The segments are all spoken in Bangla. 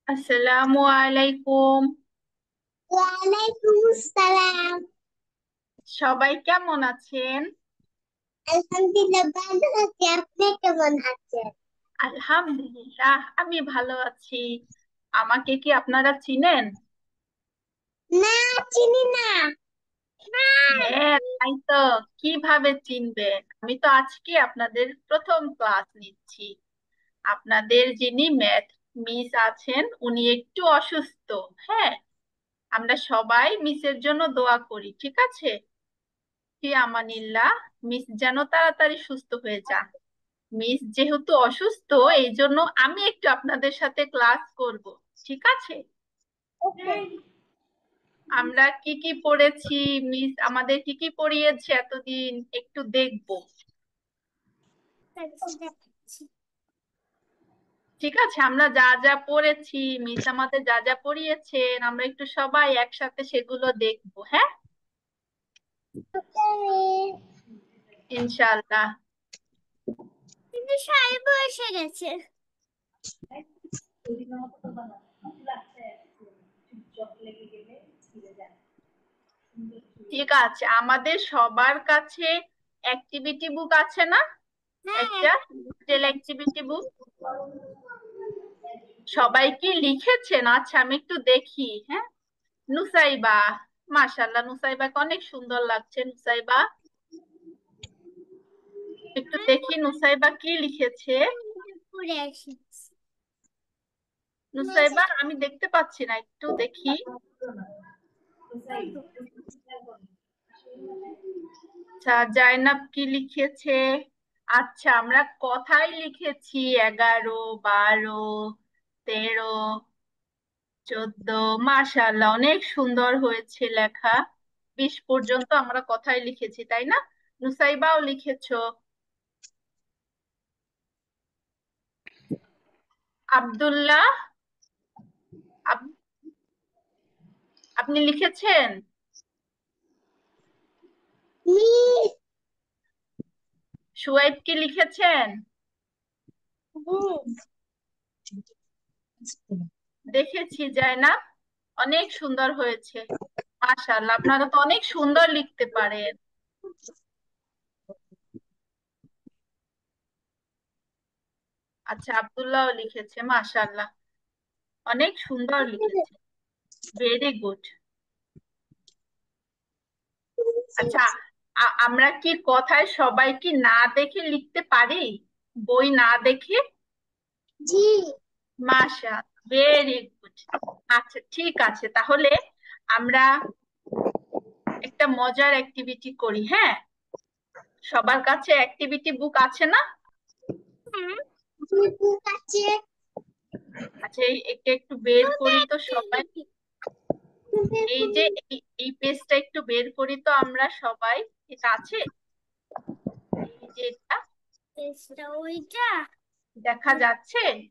আসসালামু আলাইকুম। ওয়ালাইকুম আসসালাম। সবাই কেমন আছেন? আলহামদুলিল্লাহ ভালো আছি। আপনি কেমন আছেন? আলহামদুলিল্লাহ, আমি ভালো আছি। আমাকে কি আপনারা চিনেন? না, চিনি না। না। হ্যাঁ, তাই তো। কিভাবে চিনবেন? আমি তো আজকে আপনাদের প্রথম ক্লাস নিচ্ছি। আপনাদের যিনি ম্যাথ মিস আছেন উনি একটু অসুস্থ। হ্যাঁ, আমরা সবাই মিসের জন্য দোয়া করি, ঠিক আছে? ফি আমানিল্লাহ। মিস যেন তাড়াতাড়ি সুস্থ হয়ে যান। মিস যেহেতু অসুস্থ, এই জন্য আমি একটু আপনাদের সাথে ক্লাস করব, ঠিক আছে? ওকে। আমরা কি কি পড়েছি, মিস আমাদের কি কি পড়িয়েছে এতদিন একটু দেখবো। ঠিক আছে, আমরা যা যা পড়েছি, মিস আমাদের যা যা পড়িয়েছেন, আমরা একটু সবাই একসাথে সেগুলো দেখবো, হ্যাঁ? ইনশাআল্লাহ। কিন্তু সাহেব এসে গেছে। ঠিক আছে, আমাদের সবার কাছে অ্যাক্টিভিটি বুক আছে না? হ্যাঁ। একটা ডিজিটাল অ্যাক্টিভিটি বুক। সবাই কি লিখেছেন? আচ্ছা, আমি একটু দেখি, হ্যাঁ। নুসাইবা, মাশাআল্লাহ, নুসাইবাকে অনেক সুন্দর লাগছে। নুসাইবা, একটু দেখি নুসাইবা কি লিখেছে। পড়ে আসি। নুসাইবা, আমি দেখতে পাচ্ছি না, একটু দেখি। আচ্ছা, জায়নাব কি লিখেছে? আচ্ছা, আমরা কথাই লিখেছি 11, 12, 13, 14। মাশাআল্লাহ, অনেক সুন্দর হয়েছে লেখা। 20 পর্যন্ত আমরা কথাই লিখেছি, তাই না? নুসাইবাও লিখেছো। আব্দুল্লাহ, আপ- আপনি লিখেছেন? মিস। সুয়াইব কি লিখেছেন? দেখেছি জায়নাব, অনেক সুন্দর হয়েছে। মাশাআল্লাহ, আপনারা তো অনেক সুন্দর লিখতে পারেন। আচ্ছা, আব্দুল্লাহও লিখেছে, মাশাআল্লাহ, অনেক সুন্দর লিখেছে। Very good. আচ্ছা, আমরা কি কথায় সবাই কি না দেখে লিখতে পারি? বই না দেখে? জি। মাশা, ভেরি গুড। আচ্ছা, ঠিক আছে, তাহলে আমরা একটা মজার অ্যাক্টিভিটি করি, হ্যাঁ? সবার কাছে অ্যাক্টিভিটি বুক আছে না? হ্যাঁ, বুক আছে। আচ্ছা, এটা একটু বের করি তো সবাই। এই যে এই পেজটা একটু বের করি তো আমরা সবাই। এটা আছে, এই যে এটা টেস্টটা ওইটা। দেখা যাচ্ছে।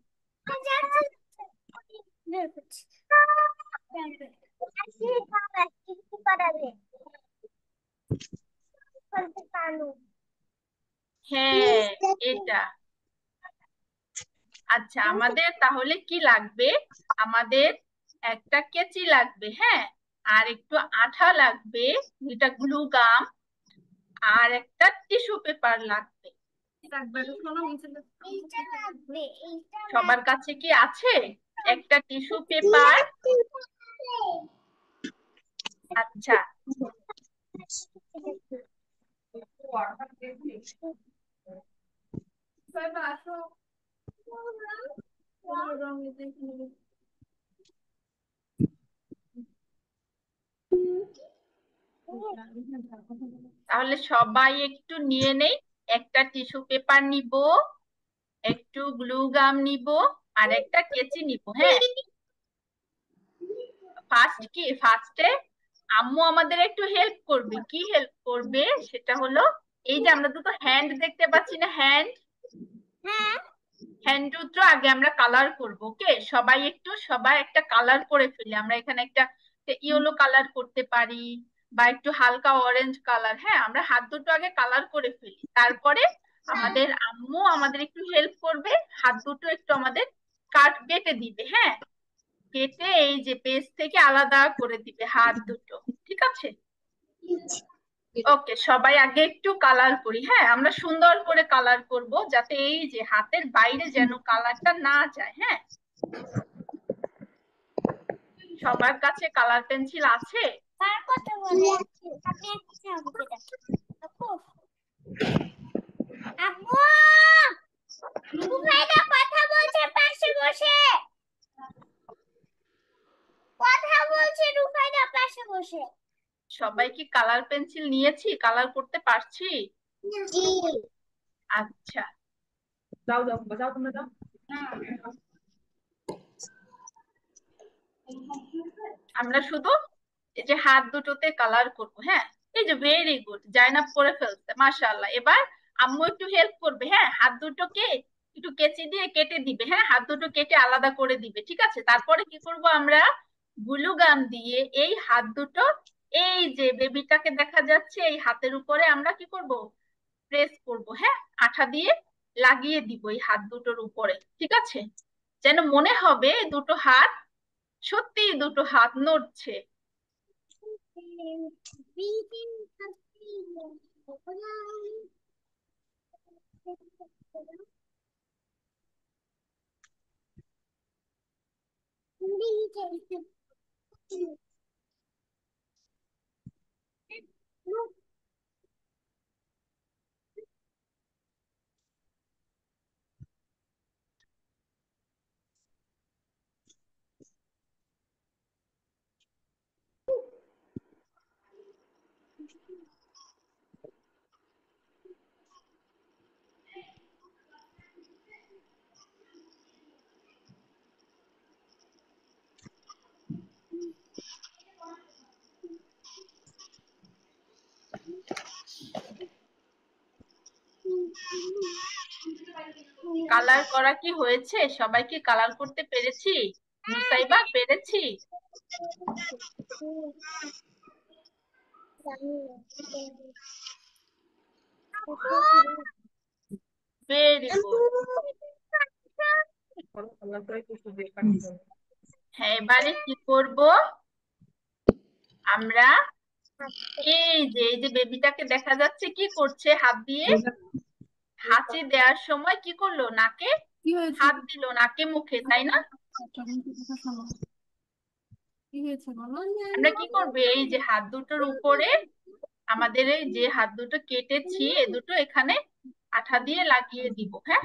বের করছি। আসি, বাবা, কি করাবে? বলতে পারো। হ্যাঁ, প্লিজ দেখো। এটা। আচ্ছা, আমাদের তাহলে কি লাগবে? আমাদের একটা কেচি লাগবে, হ্যাঁ। আর একটু আঠা লাগবে, যেটা গ্লু গাম। আর একটা টিস্যু পেপার লাগবে। এইটা লাগবে, এইটা সবার লাগবে। কাছে কি আছে একটা টিস্যু পেপার? আচ্ছা। তাহলে সবাই একটু নিয়ে নেই। একটা টিস্যু পেপার নিব, একটু গ্লু গাম নিব, আর একটা কেচি নিব, হ্যাঁ। ফার্স্টে আম্মু আমাদের একটু হেল্প করবে। কি হেল্প করবে? সেটা হলো, এই যে আমরা দুটো হ্যান্ড দেখতে পাচ্ছি না, হ্যান্ড। হ্যাঁ। হ্যান্ড দুটো আগে আমরা কালার করব, ওকে? সবাই একটা কালার করে ফেলি। আমরা এখানে একটা ইয়েলো কালার করতে পারি, বা একটু হালকা অরেঞ্জ কালার। হ্যাঁ, আমরা হাত দুটো আগে কালার করে ফেলি, তারপরে আমাদের আম্মু আমাদের একটু হেল্প করবে। হাত দুটো একটু আমাদের কাট কেটে দিবে, হ্যাঁ। কেটে এই যে পেজ থেকে আলাদা করে দিবে হাত দুটো, ঠিক আছে? ওকে, সবাই আগে একটু কালার করি। হ্যাঁ, আমরা সুন্দর করে কালার করব, যাতে এই যে হাতের বাইরে যেন কালারটা না যায়। হ্যাঁ, সবার কাছে কালার পেন্সিল আছে? কার কথা বলে আপনি একটা আমাকে দেখেন। আপু, আপু, রুবাইদা কথা বলছে পাশে বসে। কথা বলছে রুবাইদা পাশে বসে। সবাই কি কালার পেন্সিল নিয়েছি? কালার করতে পারছি? জি। আচ্ছা, যাও যাও যাও, তোমরা যাও। আমরা শুধু এই যে হাত দুটোতে কালার করব। হ্যাঁ, এই যে ভেরি গুড, জাইনাব করে ফেলছে, মাশাআল্লাহ। এবার আম্মু একটু হেল্প করবে। হ্যাঁ, হাত দুটোকে একটু কেচি দিয়ে কেটে দিবে। হ্যাঁ, হাত দুটো কেটে আলাদা করে দিবে, ঠিক আছে? তারপরে কি করব আমরা, গ্লু গান দিয়ে এই হাত দুটো, এই যে বেবিটাকে দেখা যাচ্ছে এই হাতের উপরে আমরা কি করব, প্রেস করব। হ্যাঁ, আঠা দিয়ে লাগিয়ে দিব এই হাত দুটোর উপরে, ঠিক আছে? যেন মনে হবে দুটো হাত, সত্যি দুটো হাত নড়ছে। কালার করা কি হয়েছে? সবাই কি কালার করতে পেরেছি? নুসাইবা, পেরেছি? Very good. হ্যাঁ, এবারে কি করব আমরা, এই যে বেবিটাকে দেখা যাচ্ছে কি করছে, হাত দিয়ে হাঁচি দেওয়ার সময় কি করলো, নাকে কি হয়েছে? হাত দিল, নাকে মুখে, তাই না? তখন কি কথা শোনো? কি হয়েছে বলো? আমরা কি করবো, এই যে হাত দুটোর উপরে আমাদের এই যে হাত দুটো কেটেছি এ দুটো এখানে আঠা দিয়ে লাগিয়ে দিব। হ্যাঁ,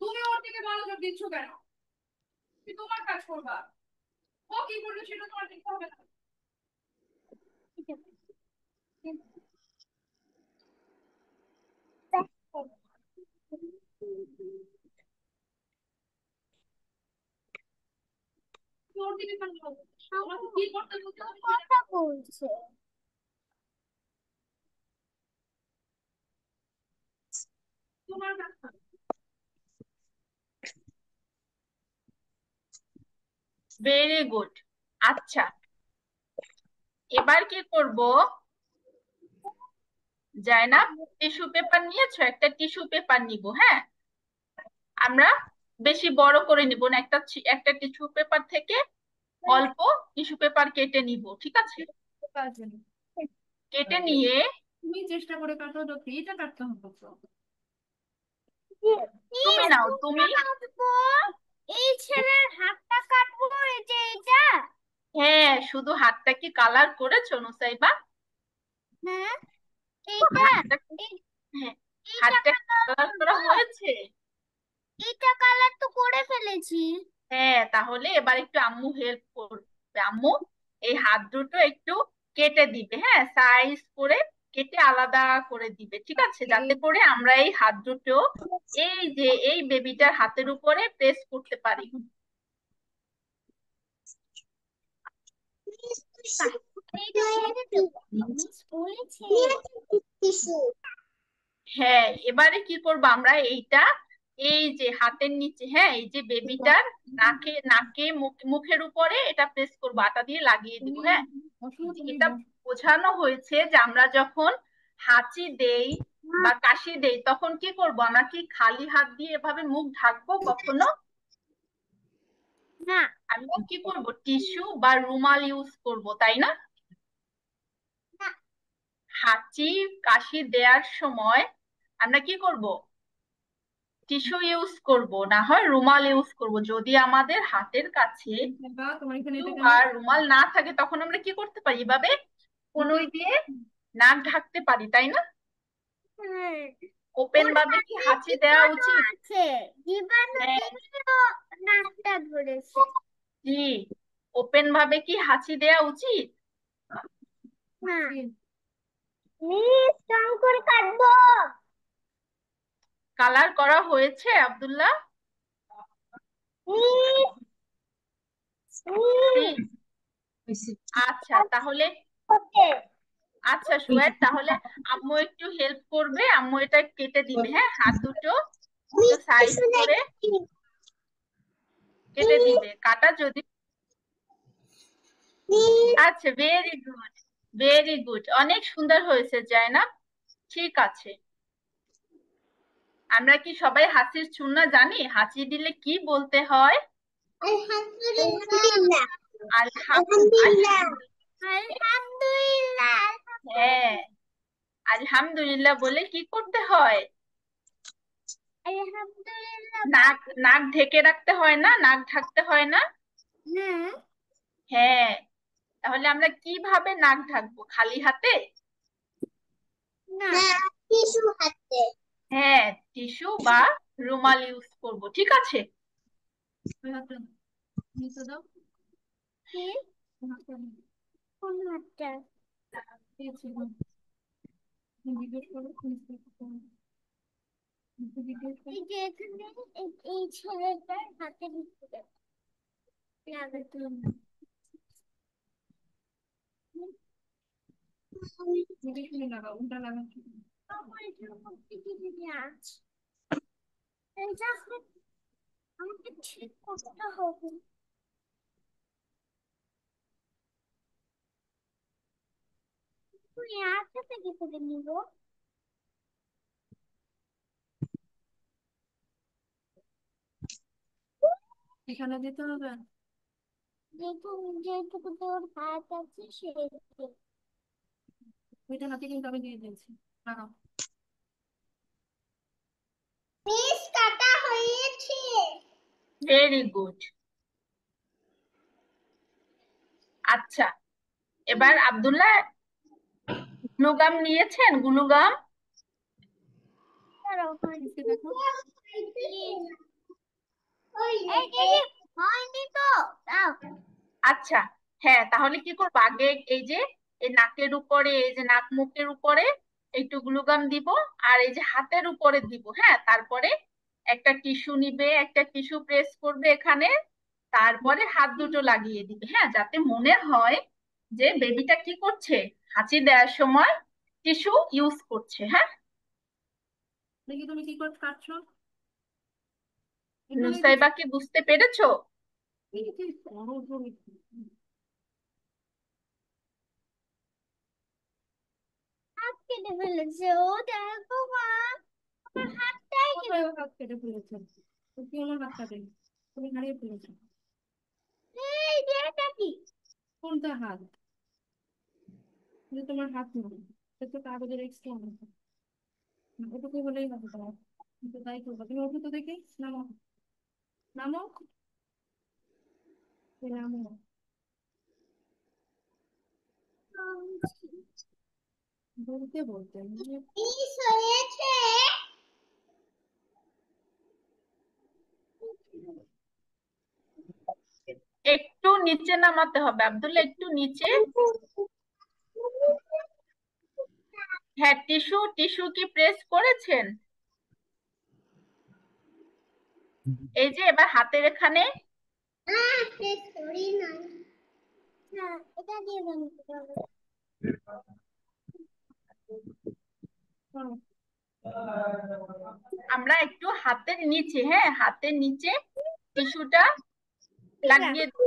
তুমি ওর দিকে মনোযোগ দিচ্ছ কেন? তুমি তোমার কাজ করবা, ও কি করবে সেটা তোমার দেখতে হবে না। তুমি ওর দিকে কেন মনোযোগ দিচ্ছ? তোমাকে কি করতে বলতে হবে সেটা কথা বলছে। তোমার কাজ করো। Very good. আচ্ছা, এবার কি করব, জায়নাব, টিস্যু পেপার নিয়েছো? একটা টিস্যু পেপার নিব। হ্যাঁ, আমরা বেশি বড় করে নিব না, একটা টিস্যু পেপার থেকে অল্প টিস্যু পেপার কেটে নিব, ঠিক আছে? কাজে নেই। কেটে নিয়ে তুমি চেষ্টা করে কাটো, তো এইটা কাটতে হবে তো। তুমি নাও, তুমি। এই ছেলের হাতটা কাটবো, এই যে এটা। হ্যাঁ, শুধু হাতটা কি কালার করেছো নুসাইবা? হ্যাঁ, এইটা। হাতটা এই- হ্যাঁ, এইটা হাতটা কালার কালার করা করবো। হয়েছে? এইটা কালার তো করে ফেলেছি। হ্যাঁ, তাহলে এবার একটু আম্মু হেল্প করবে। আম্মু এই হাত দুটো একটু কেটে দিবে। হ্যাঁ, সাইজ করে কেটে আলাদা করে দিবে, ঠিক আছে? যাতে করে আমরা এই হাত দুটো এই যে এই বেবিটার হাতের উপরে প্রেস করতে পারি। এইটা ছেড়ে দেবো, মিস বলেছে। হ্যাঁ, এবারে কি করবো আমরা, এইটা এই যে হাতের নিচে, হ্যাঁ, এই যে বেবিটার নাকে নাকে মুখের উপরে এটা প্রেস করবো, আটা দিয়ে লাগিয়ে দিব। তুমি হ্যাঁ, বসো, তুমি এটা বসো। বোঝানো হয়েছে যে আমরা যখন হাঁচি দেই বা কাশি দেই তখন কি করব, আমরা কি খালি হাত দিয়ে এভাবে মুখ ঢাকবো কখনো? না। আমরা কি করব, টিস্যু বা রুমাল ইউজ করব, তাই না? না। হাঁচি কাশি দেওয়ার সময় আমরা কি করব, টিস্যু ইউজ করব, না হয় রুমাল ইউজ করব। যদি আমাদের হাতের কাছে বা তোমার এখানে টিস্যু এটা কেন? বা রুমাল না থাকে তখন আমরা কি করতে পারি, এভাবে কনুই দিয়ে নাক ঢাকতে পারি, তাই না? হ্যাঁ। ওপেন ওর ভাবে কি হাতে হাঁচি দেওয়া জীবাণু উচিত? আছে, জীবাণু হ্যাঁ, থেকেও নাকটা ধরেছে। জি। ওপেন ভাবে কি হাঁচি দেওয়া উচিত? না। মিস রং করে কাটবো। কালার করা হয়েছে আব্দুল্লাহ? মিস, জি। মিস আচ্ছা তাহলে, ওকে। আচ্ছা সুয়েদ, তাহলে আম্মু একটু হেল্প করবে, আম্মু এটা কেটে দিবে, হ্যাঁ, হাত দুটো একটু মিস সাইড কিছু করে দেখছি। কেটে দিবে, কাটা যদি। মিস, আচ্ছা, ভেরি গুড, ভেরি গুড, অনেক সুন্দর হয়েছে জায়নাব। ঠিক আছে, আমরা কি সবাই হাসির সুন্নাহ জানি? হাঁচি দিলে কি বলতে হয়? আলহামদুলিল্লাহ। আলহামদুলিল্লাহ। আলহামদুলিল্লাহ। আলহামদুলিল্লাহ। হ্যাঁ, আলহামদুলিল্লাহ বলে কি করতে হয়? আলহামদুলিল্লাহ। নাক নাক ঢেকে রাখতে হয় না, নাক ঢাকতে হয় না? না। হ্যাঁ, তাহলে আমরা কিভাবে নাক ঢাকবো, খালি হাতে? না, টিস্যু হাতে। হ্যাঁ, টিস্যু বা রুমাল ইউজ করব, ঠিক আছে। ওই হাতটা নিচে দাও। কি? ওই হাতটা নিচে। কোন হাতটা? এই ছিল। জিজ্ঞেস করো নিচে করো। জিজ্ঞেস করো। এই যে এখানে এই ছেলেটার হাতের ভিতরে লাগাতে হবে। জিজ্ঞেস করে লাগাও, উল্টা লাগাচ্ছি। আমার এটার মধ্যে কি দিদি আছে? এটা আমাকে ঠিক করতে হবে। তুই হাতটা থেকে করে নিব। এখানে দিতে হবে। যেহেতু যেটুকু তোর হাত আছে সেইটুকু। ওইটা হাতে কিন্তু আমি দিয়ে দিয়েছি, লাগাও। মিস কাটা হয়েছে। Very good. আচ্ছা, এবার আব্দুল্লাহ গ্লুগাম নিয়েছেন? গ্লুগাম? দাঁড়াও, নিচে দেখো। এই দিদি, হয়নি তো। দাও। আচ্ছা, হ্যাঁ, তাহলে কি করবো, আগে এই যে এই নাকের উপরে, এই যে নাক মুখের উপরে একটু গ্লুগাম দিব, আর এই যে হাতের উপরে দিব, হ্যাঁ, তারপরে একটা টিস্যু নিবে, একটা টিস্যু প্রেস করবে এখানে, তারপরে হাত দুটো লাগিয়ে দিবে, হ্যাঁ, যাতে মনে হয় যে বেবিটা কি করছে, হাঁচি দেওয়ার সময় টিস্যু ইউজ করছে, হ্যাঁ। দেখি তুমি কি করে কাটছো। একটু দেখি। নুসাইবা, কি বুঝতে পেরেছো? এই যে করো তুমি। হাত কেটে ফেলেছে ও, দেখো মা, আমার হাতটাই কেটে। কোথায় ও হাত কেটে ফেলেছে? তুমি আমার হাত কাটে, তুমি হারিয়ে ফেলেছো। এই যে এটা কি? কোনটা হাত? যে তোমার হাত নয়, এটা তো কাগজের এক্সট্রা আছে। ওটুকু হলেই হবে তোমার। কিন্তু তাই করবো, তুমি ওঠো তো দেখি। নামো, নামো, এই নামো। বলতে বলতে মিস হয়েছে। একটু নিচে নামাতে হবে আব্দুল্লাহ, একটু নিচে। হ্যাঁ, টিস্যু টিস্যু কি প্রেস করেছেন? এই যে এবার হাতের এখানে। প্রেস করি না। না, এটা দিয়ে বানাতে হবে। করো। আমরা একটু হাতের নিচে, হ্যাঁ, হাতের নিচে টিস্যুটা লাগিয়ে দেবো।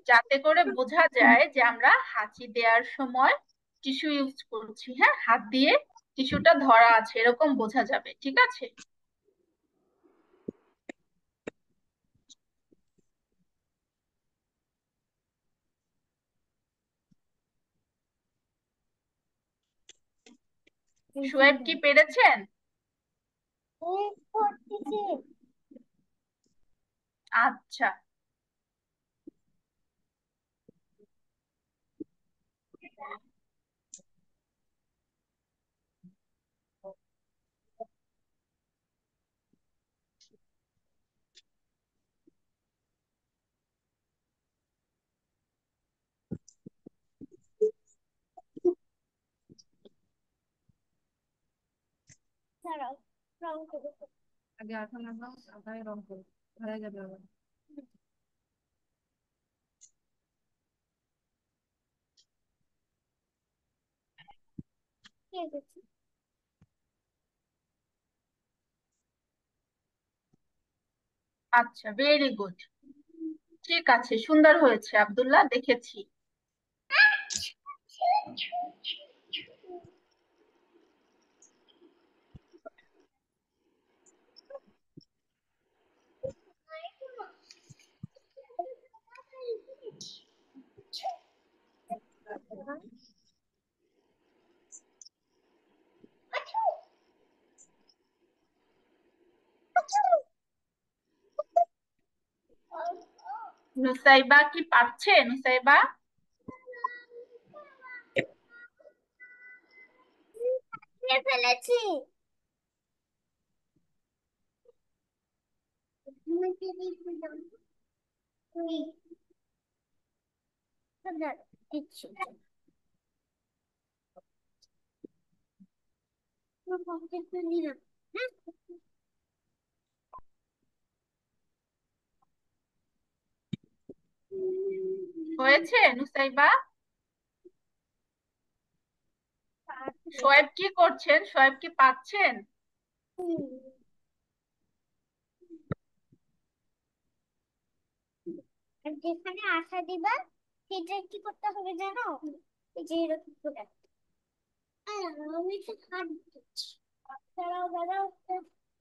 যাতে করে বোঝা যায় যে আমরা হাঁচি দেওয়ার সময় টিস্যু ইউজ করছি। হ্যাঁ, হাত দিয়ে টিস্যুটা ধরা আছে এরকম বোঝা যাবে, ঠিক আছে? শোয়েব কি পেরেছেন? করতেছি। আচ্ছা, দাঁড়াও, রং করবো। আগে আঠা লাগাও, আঠায় রং করো, হয়ে যাবে আবার। ঠিক আছে। আচ্ছা, ভেরি গুড। ঠিক আছে, সুন্দর হয়েছে আব্দুল্লাহ, দেখেছি। নুসাইবা কি পারছে? নুসাইবা, ফেলেছি। দিচ্ছি। নিলাম। হ্যাঁ, হয়েছে নুসাইবা? পারছি। শোয়েব কি করছেন? শোয়েব কি পাচ্ছেন? আর যেখানে আঠা দিবা সেটা কি করতে হবে জানো? এই যে এরকম করে। আমি একটু হাত দিচ্ছি। দাঁড়াও দাঁড়াও,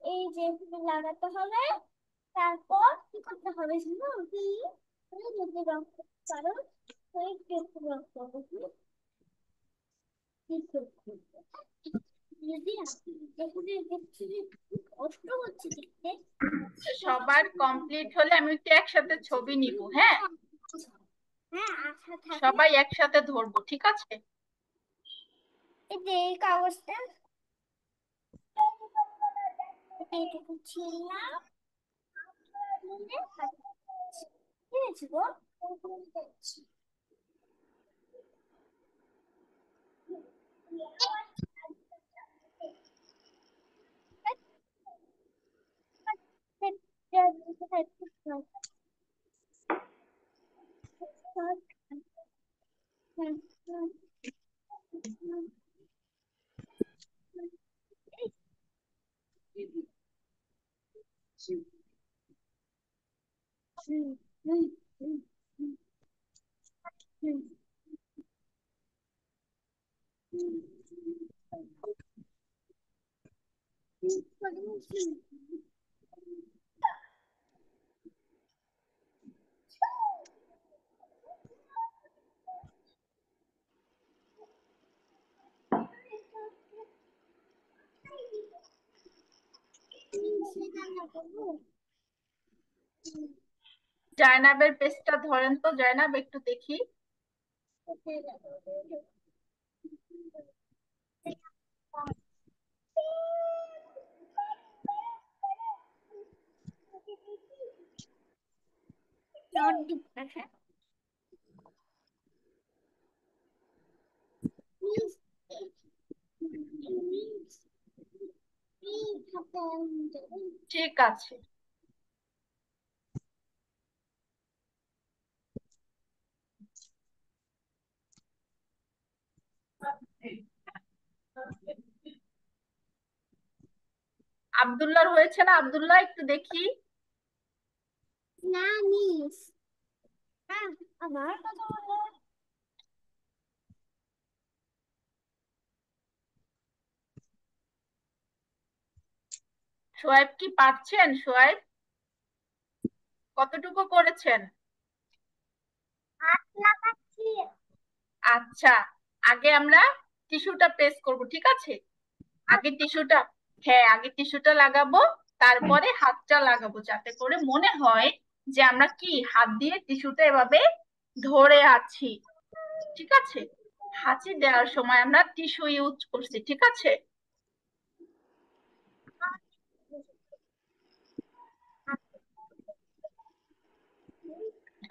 এই যে এখানে লাগাতে হবে। তারপর কি করতে হবে জানো? কি তুমি যদি রং করতে পারো তো একটু একটু রং করবো। কি করতে যদি আপনি যেখানে দেখছি যে খুব কষ্ট হচ্ছে দেখতে। সবার কমপ্লিট হলে আমি একটু একসাথে ছবি নিব, হ্যাঁ? হ্যাঁ, আঠা থাকলে সবাই একসাথে ধরবো, ঠিক আছে? এই যে এই কাগজটা এইটুকু ছিললাম, নিয়ে ঠিক আছে গো। জায়নাবের পেজটা ধরেন তো, জায়নাব একটু দেখি। ঠিক আছে। আব্দুল্লাহর হয়েছে না? আব্দুল্লাহ একটু দেখি। না মিস, হ্যাঁ, আমার কথা বলো। সোয়েব কি পারছেন? সোয়েব কতটুকু করেছেন? হাত লাগাচ্ছি। আচ্ছা, আগে আমরা টিস্যুটা প্রেস করব, ঠিক আছে? আগে টিস্যুটা, হ্যাঁ আগে টিস্যুটা লাগাবো, তারপরে হাতটা লাগাবো, যাতে করে মনে হয় যে আমরা কি হাত দিয়ে টিস্যুটা এভাবে ধরে আছি, ঠিক আছে? হাঁচি দেওয়ার সময় আমরা টিস্যু ইউজ করছি, ঠিক আছে?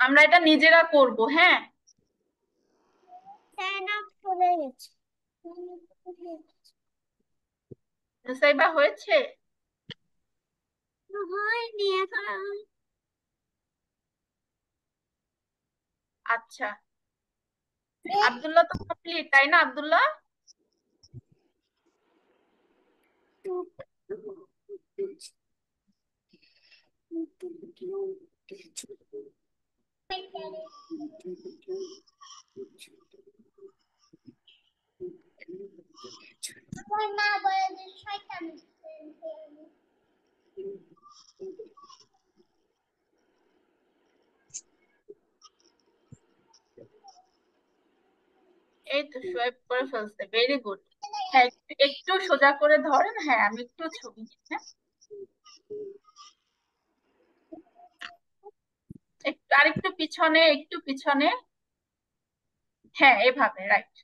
আমরা এটা নিজেরা করব, হ্যাঁ। ফ্যান আপ করে গেছে। নুসাইবা হয়েছে? হয়নি এখন। আচ্ছা, আব্দুল্লাহ তো কমপ্লিট, তাই না আব্দুল্লাহ? না বলে যে শয়তান। এই তো সোয়াইপ করে ফেলছে, ভেরি গুড। হ্যাঁ একটু একটু সোজা করে ধরেন, হ্যাঁ আমি একটু ছবি নিই, হ্যাঁ একটু আরেকটু পিছনে, একটু পিছনে, হ্যাঁ এভাবে, রাইট।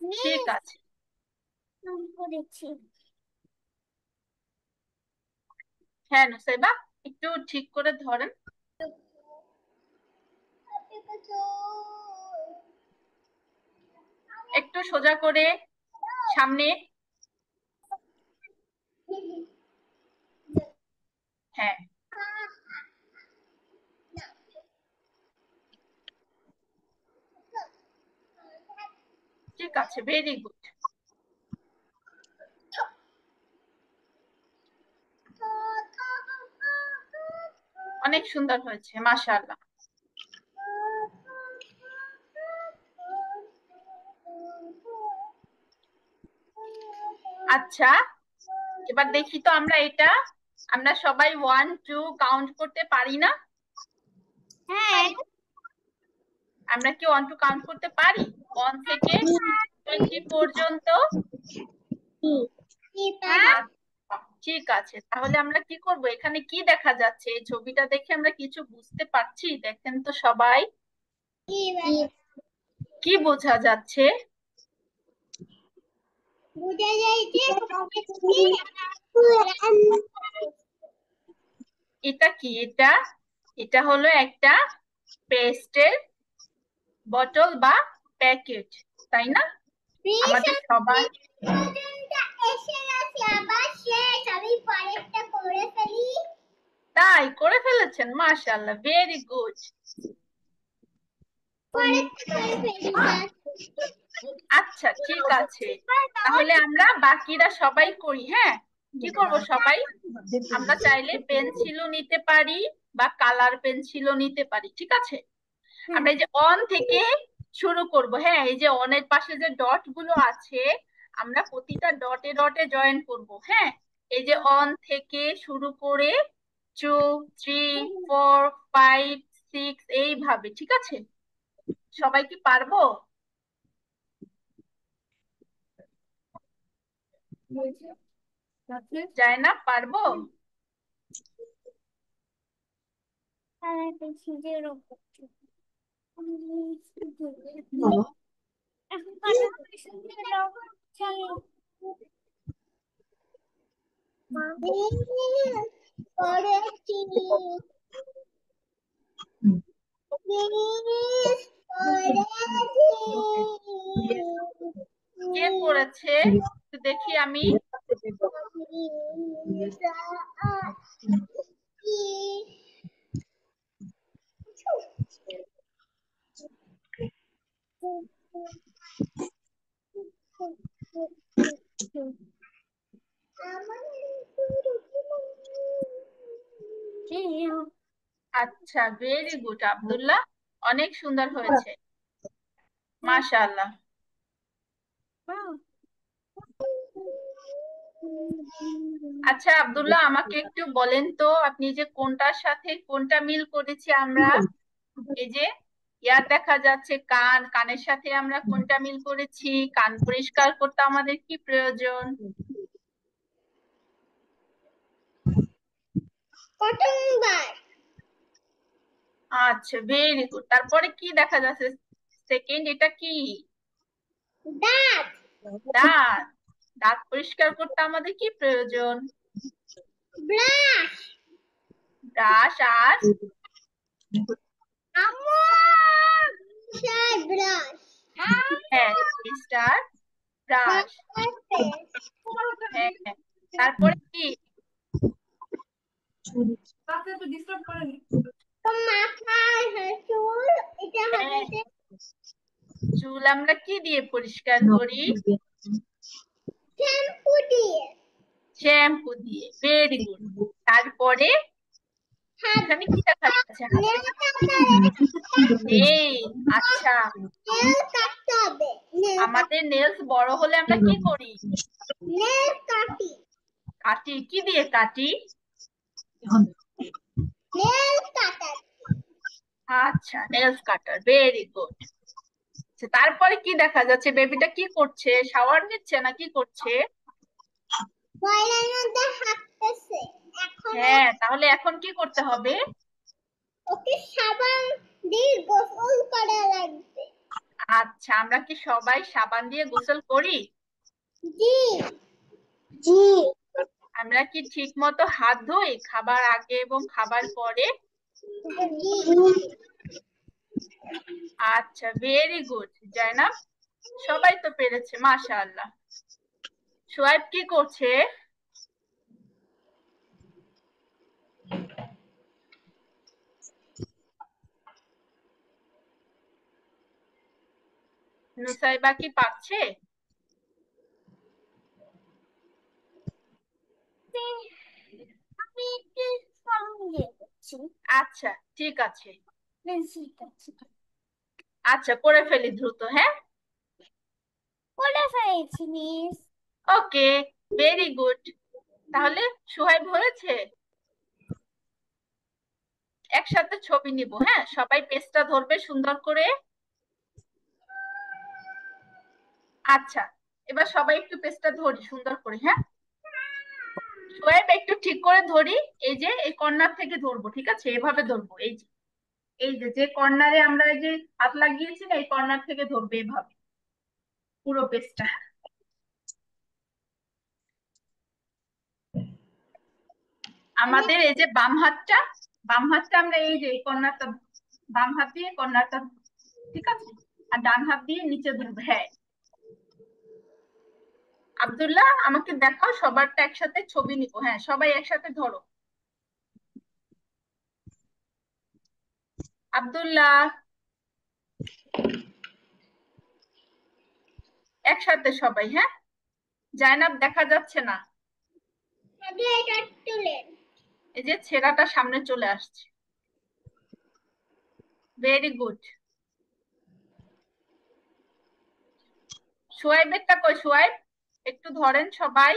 ঠিক আছে, করেছি। হ্যাঁ নুসাইবা একটু ঠিক করে ধরেন। একটু সোজা করে সামনে, হ্যাঁ ঠিক আছে, ভেরি গুড, অনেক সুন্দর হয়েছে, মাশাআল্লাহ। আচ্ছা, এবার দেখি তো আমরা এটা, আমরা সবাই 1 2 কাউন্ট করতে পারি না? হ্যাঁ, আমরা কি 1 2 কাউন্ট করতে পারি? 1 থেকে 20 পর্যন্ত? হ্যাঁ, আচ্ছা, ঠিক আছে, তাহলে আমরা কি করব, এখানে কি দেখা যাচ্ছে? এই ছবিটা দেখে আমরা কিছু বুঝতে পারছি? দেখেন তো সবাই, কি বোঝা যাচ্ছে? বুঝে যাইছে। এটা কি? এটা এটা হলো একটা পেস্টের বটল বা প্যাকেট, তাই না? আমাদের সবাই, এসে গেছে আবার শেষ, আমি পরেরটা করে ফেলি। তাই করে ফেলেছেন, মাশাআল্লাহ, ভেরি গুড। পরেরটা করে ফেলি। আচ্ছা ঠিক আছে, তাহলে আমরা বাকিরা সবাই করি, হ্যাঁ। কি করব সবাই? আমরা চাইলে পেন্সিলও নিতে পারি বা কালার পেন্সিলও নিতে পারি, ঠিক আছে? আমরা এই যে অন থেকে শুরু করব, হ্যাঁ এই যে অনের পাশে যে ডট গুলো আছে, আমরা প্রতিটা ডটে ডটে জয়েন করব, হ্যাঁ। এই যে অন থেকে শুরু করে 2 3 4 5 6 এইভাবে, ঠিক আছে? সবাই কি পারবো? যায় না, পারবো? এখন করেছি। কে করেছে একটু দেখি আমি। আচ্ছা, ভেরি গুড আব্দুল্লাহ, অনেক সুন্দর হয়েছে, মাশাআল্লাহ। আচ্ছা আব্দুল্লাহ, আমাকে একটু বলেন তো, আপনি যে কোনটার সাথে কোনটা মিল করেছি আমরা? এই যে ইয়ার দেখা যাচ্ছে কান, কানের সাথে আমরা কোনটা মিল করেছি? কান পরিষ্কার করতে আমাদের কি প্রয়োজন? কটন বার, আচ্ছা, ভেরি গুড। তারপরে কি দেখা যাচ্ছে সেকেন্ড, এটা কি? দাঁত, দাঁত। দাঁত পরিষ্কার করতে আমাদের কি প্রয়োজন? Brush, brush. আর আম্মু স্যার ব্রাশ, হ্যাঁ, স্টার, ব্রাশ। পেস্ট, হ্যাঁ হ্যাঁ। তারপরে কি? তাকে তো ডিস্টার্ব করেনি। মাথায় চুল, এটা হ্যাঁ, হবে চুল আমরা কি দিয়ে পরিষ্কার করি? শ্যাম্পু দিয়ে, শ্যাম্পু দিয়ে, ভেরি গুড। তারপরে হাত, এখানে কি দেখা যাচ্ছে হাতে? নেল কাটারে এই, আচ্ছা, নেল কাটতে হবে, আমাদের নেলস বড় হলে আমরা কি করি? নেল কাটি, কাটি। কি দিয়ে কাটি? নেল কাটার, আচ্ছা, নেলস কাটার, ভেরি গুড। তারপরে কি দেখা যাচ্ছে? বেবিটা কি করছে? শাওয়ার নিচ্ছে না কি করছে? ময়লার মধ্যে হাঁটতেছে, এখন হ্যাঁ, তাহলে এখন কি করতে হবে? ওকে সাবান দিয়ে গোসল করা লাগবে। আচ্ছা, আমরা কি সবাই সাবান দিয়ে গোসল করি? জি জি আমরা কি ঠিক মতো হাত ধুই খাবার আগে এবং খাবার পরে? জি, আচ্ছা, ভেরি গুড জায়নাব, সবাই তো পেরেছে, মাশাআল্লাহ। সোয়াইব কি করছে? নুসাইবা কি পাচ্ছে? আমি একটু সঙ্গে করছি, আচ্ছা, ঠিক আছে। পেন্সিল কাটছি, আচ্ছা, করে ফেলি দ্রুত, হ্যাঁ। করে ফেলেছি মিস। ওকে, ভেরি গুড। তাহলে সোহাইব হয়েছে। একসাথে ছবি নিব, হ্যাঁ, সবাই পেজটা ধরবে সুন্দর করে। আচ্ছা, এবার সবাই একটু পেজটা ধরি সুন্দর করে, হ্যাঁ। সোহাইব একটু ঠিক করে ধরি। এই যে এই কর্নার থেকে ধরবো, ঠিক আছে, এভাবে ধরবো। এই যে এই যে যে কর্নারে আমরা এই যে হাত লাগিয়েছি না, এই কর্নার থেকে ধরবে এভাবে পুরো পেজটা। আমাদের এই যে বাম হাতটা আমরা এই যে এই কর্নারটা, বাম হাত দিয়ে কর্নারটা, ঠিক আছে, আর ডান হাত দিয়ে নিচে ধরবো, হ্যাঁ। আব্দুল্লাহ, আমাকে দেখাও, সবারটা একসাথে ছবি নিবো, হ্যাঁ, সবাই একসাথে ধরো। আব্দুল্লাহ, একসাথে সবাই, হ্যাঁ। জায়নাব দেখা যাচ্ছে না, আপনি এটা তুলেন, এই যে ছেঁড়াটা সামনে চলে আসছে, ভেরি গুড। সোয়াইবেরটা কই? সোয়াইব, একটু ধরেন সবাই,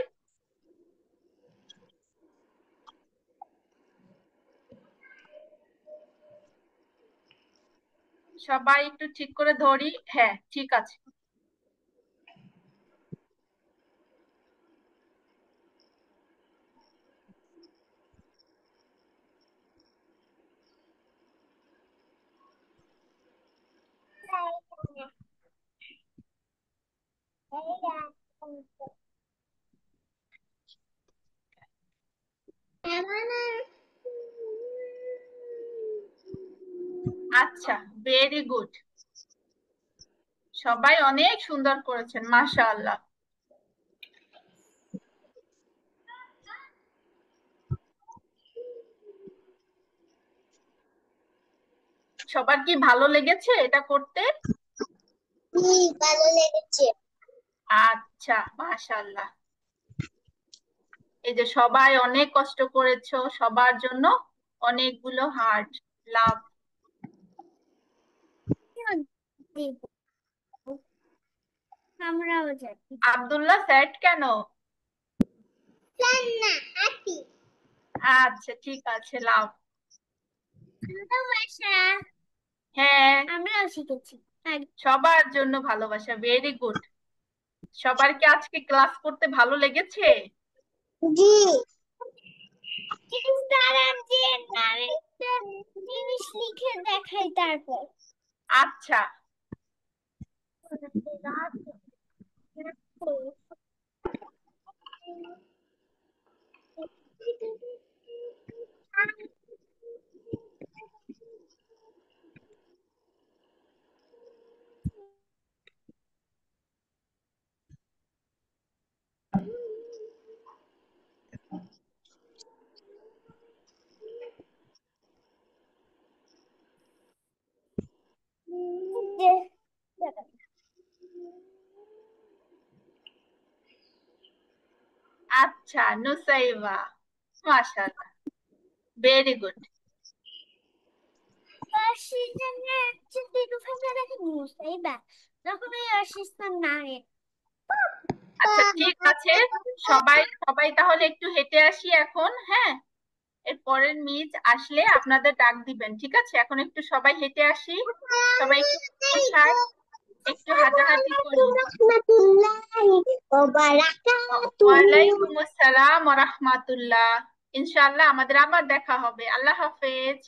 সবাই একটু ঠিক করে ধরি, হ্যাঁ, ঠিক আছে। আচ্ছা, ভেরি গুড, সবাই অনেক সুন্দর করেছেন, মাশাআল্লাহ। সবার কি ভালো লেগেছে এটা করতে? ভালো লেগেছে। আচ্ছা, মাশাআল্লাহ। এই যে সবাই অনেক কষ্ট করেছো, সবার জন্য অনেকগুলো হার্ট। লাভ। আমরাও যাই। আব্দুল্লাহ স্যাড কেন? না, হ্যাপি। আচ্ছা, ঠিক আছে, লাভ। ভালোবাসা হ্যাঁ, আমরাও শিখেছি। সবার জন্য ভালোবাসা, ভেরি গুড। সবার কি আজকে ক্লাস করতে ভালো লেগেছে? জি। দাঁড়ান যে আরেকটা জিনিস লিখে দেখাই তারপর। আচ্ছা। আচ্ছা, নুসাইবা, মাশাআল্লাহ, ভেরি গুড। আচ্ছা, ঠিক আছে। সবাই সবাই তাহলে একটু হেঁটে আসি এখন, হ্যাঁ? এর পরের মিস আসলে আপনাদের ডাক দিবেন, ঠিক আছে? এখন একটু সবাই হেঁটে আসি। সবাই একটু বসায়, একটু হাঁটাহাঁটি করি। ওয়ালাইকুম আসসালাম ওয়া রাহমাতুল্লাহ। ইনশাআল্লাহ আমাদের আবার দেখা হবে। আল্লাহ হাফেজ।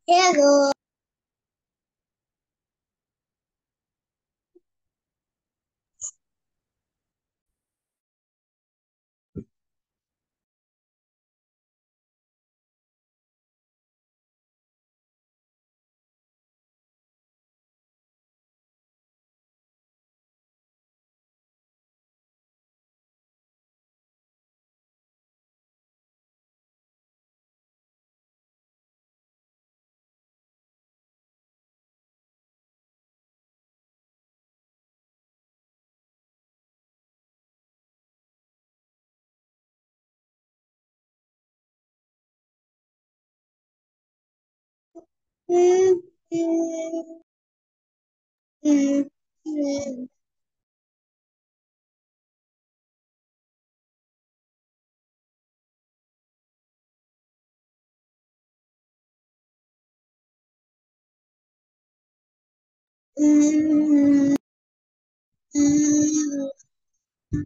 Hello. Mm, mm, mm, mm, mm, mm.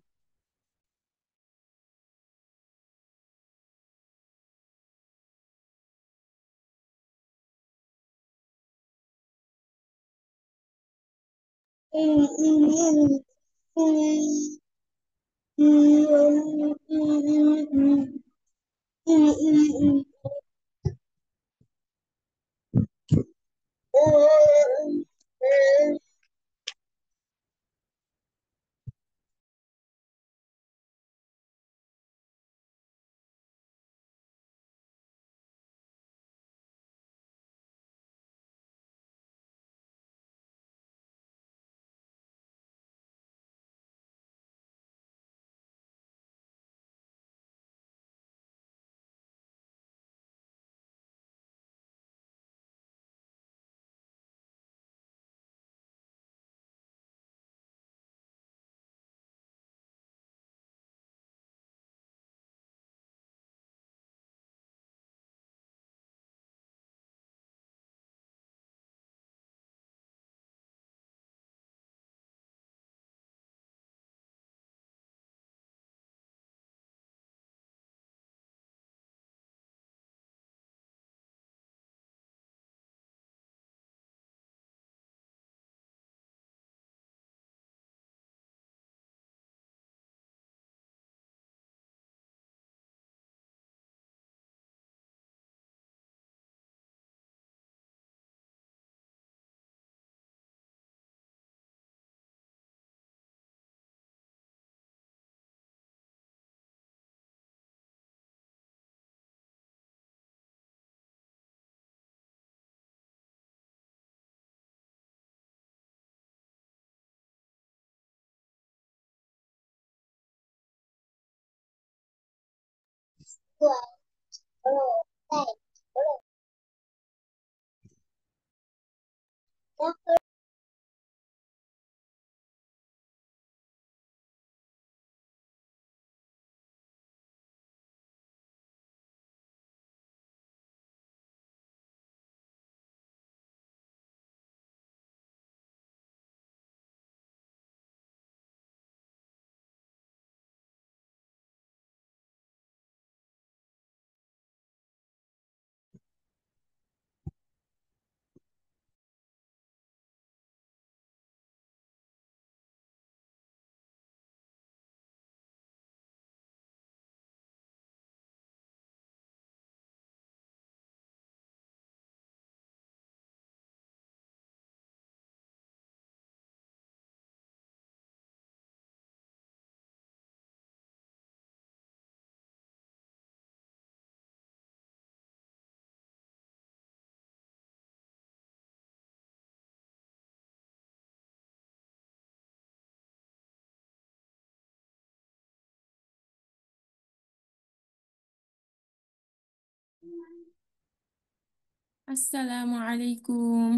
আসসালামু আলাইকুম।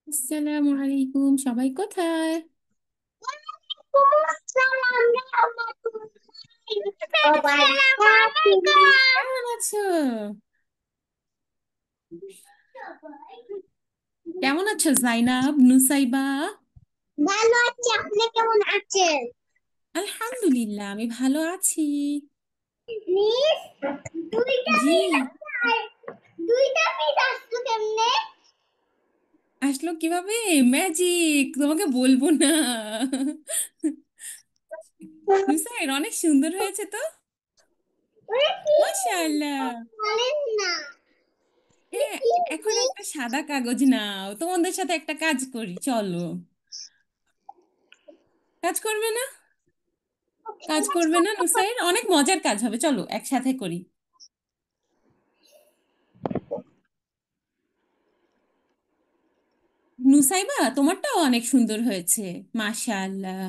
আসসালামু আলাইকুম, সবাই কোথায়? কেমন আছো? কেমন আছো জাইনাব, নুসাইবা? ভালো আছি, আপনি কেমন আছেন? আলহামদুলিল্লাহ, আমি ভালো আছি। মিস, দুইটা জি। মিস আছে। দুইটা মিস আসলো কেমনে? আসলো কিভাবে? ম্যাজিক, তোমাকে বলবো না। নুসাইর অনেক সুন্দর হয়েছে তো। ওরে কি মাশাআল্লাহ। বলেন না? হ্যাঁ, এখন একটা সাদা কাগজ নাও, তোমাদের সাথে একটা কাজ করি, চলো। কাজ করবে না? কাজ করবে না নুসাইর? অনেক মজার কাজ হবে, চলো একসাথে করি। নুসাইবা, তোমারটাও অনেক সুন্দর হয়েছে। মাশাআল্লাহ।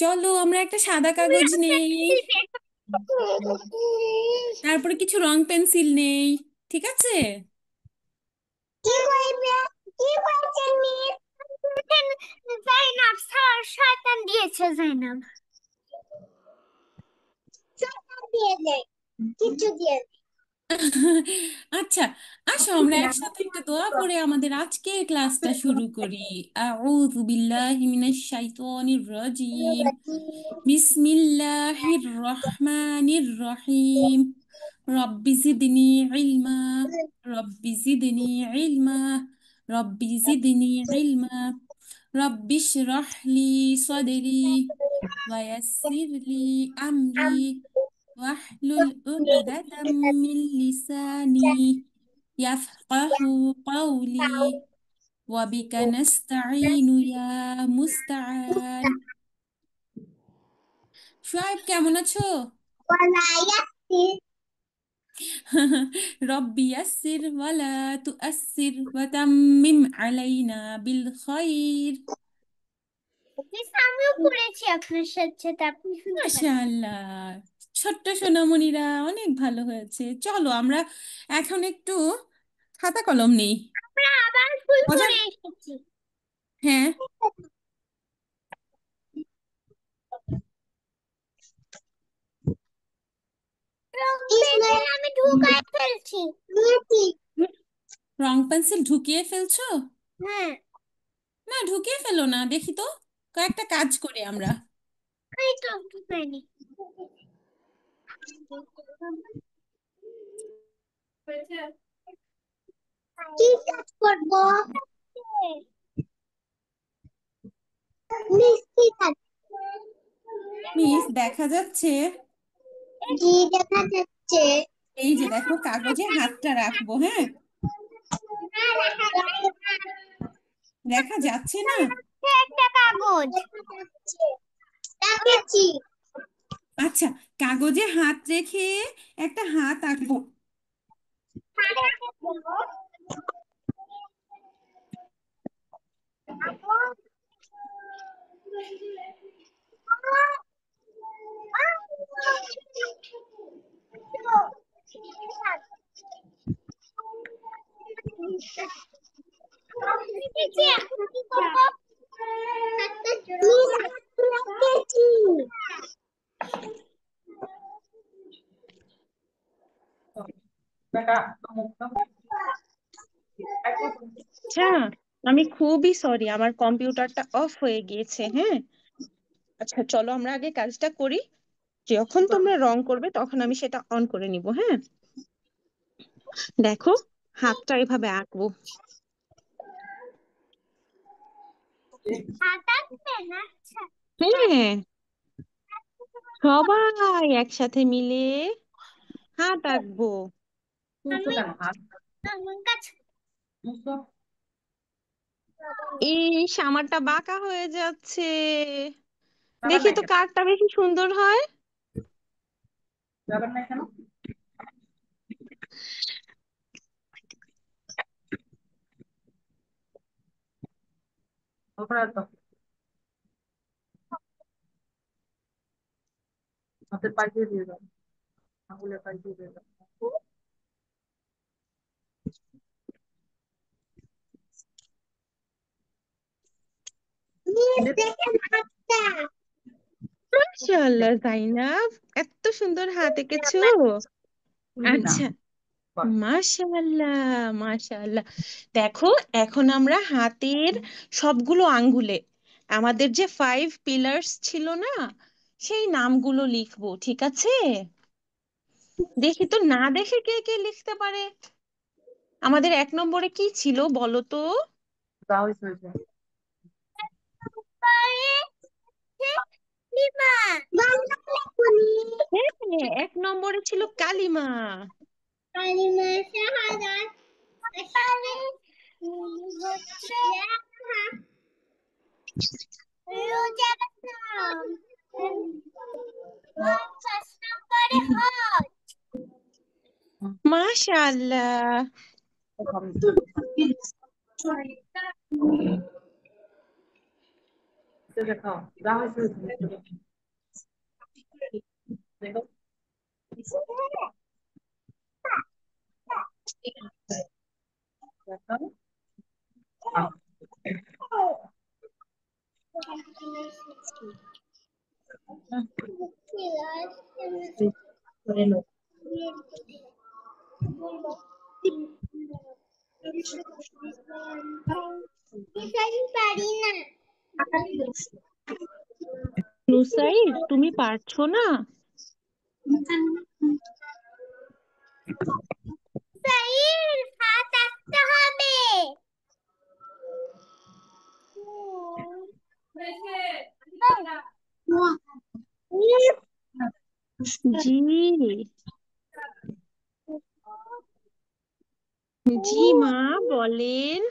চলো আমরা একটা সাদা কাগজ নেই, তারপরে কিছু রং পেন্সিল নেই। ঠিক আছে? কি কইবে? কি কইছেন মিস? জাইনাব স্যার শয়তান দিয়েছে জাইনাব। শয়তান দিয়ে দেয়, কিছু দিয়ে দেয়। আচ্ছা, আসো আমরা একসাথে একটা দোয়া পড়ে আমাদের আজকের ক্লাসটা শুরু করি। আউযু বিল্লাহি মিনাশ শাইতানির রাজিম। বিসমিল্লাহির রহমানির রহিম। রব্বি জিদনি ইলমা। রব্বি জিদনি ইলমা। রব্বি জিদনি ইলমা। রব্বি ইশরাহ লি সাদরি ওয়া ইয়াসসির লি আমরি واحلل عقدة من لساني يفقه قولي وبك نستعين يا মুস্তাআন। শোয়েব কেমন আছো? রব্বি ইয়াসসির ওয়ালা তুআসসির ওয়া তাম্মিম আলাইনা বিল খাইর। মিস আমিও পড়েছি আপনার সাথে সাথে, আপনি শুনতে পাচ্ছেন। মাশাআল্লাহ, ছোট্ট সোনামণিরা অনেক ভালো হয়েছে। চলো আমরা এখন একটু খাতা কলম নেই। আমরা আবার ফুল মজার, পড়ে এসেছি। হ্যাঁ। রং পেন্সিল আমি ঢুকায় ফেলছি। রং পেন্সিল ঢুকিয়ে ফেলছো? হ্যাঁ, না, ঢুকিয়ে ফেলো না, দেখি তো। কয়েকটা কাজ করি আমরা। এই তো ঢুকাইনি। হয়েছে? কি কাজ করবো? মিষ্টি কাজ। মিস দেখা যাচ্ছে? কি দেখা যাচ্ছে? এই যে দেখো, কাগজে হাতটা রাখবো, হ্যাঁ। দেখা যাচ্ছে না? একটা কাগজ দেখেছি। আচ্ছা, কাগজে হাত রেখে একটা হাত আঁকবো। দেখেছি, এখন কি করবো? আচ্ছা, আমি খুবই সরি, আমার কম্পিউটারটা অফ হয়ে গিয়েছে, হ্যাঁ। আচ্ছা চলো আমরা আগে কাজটা করি, যখন তোমরা রং করবে তখন আমি সেটা অন করে নিব, হ্যাঁ। দেখো, হাতটা এভাবে আঁকবো। হাত আসবে না? আচ্ছা, হ্যাঁ, সবাই একসাথে মিলে হাত আঁকবো। আমি আমার কাছে ইস, আমারটা বাঁকা হয়ে যাচ্ছে। দেখি তো কারটা বেশি সুন্দর হয়। মাশাআল্লাহ জাইনাব, এত সুন্দর হাত এঁকেছো। আচ্ছা, মাশাআল্লাহ, মাশাআল্লাহ। দেখো, এখন আমরা হাতের সবগুলো আঙ্গুলে আমাদের যে 5 পিলার্স ছিল না, সেই নামগুলো লিখবো, ঠিক আছে? দেখি তো, না দেখে কে কে লিখতে পারে। আমাদের 1 নম্বরে কি ছিল বলো তো? পায়ে লিমা বাংলা লেখনি। হ্যাঁ, 1 নম্বরে ছিল কালিমা। কালিমা শাহাদাত। পারে হচ্ছে রোজা রাখলাম। 5 নম্বরে হজ। মাশাআল্লাহ। পারি না। নুসাইর, তুমি পারছো না? সাইর, হাত আঁকতে হবে। জি, জি মা, বলেন।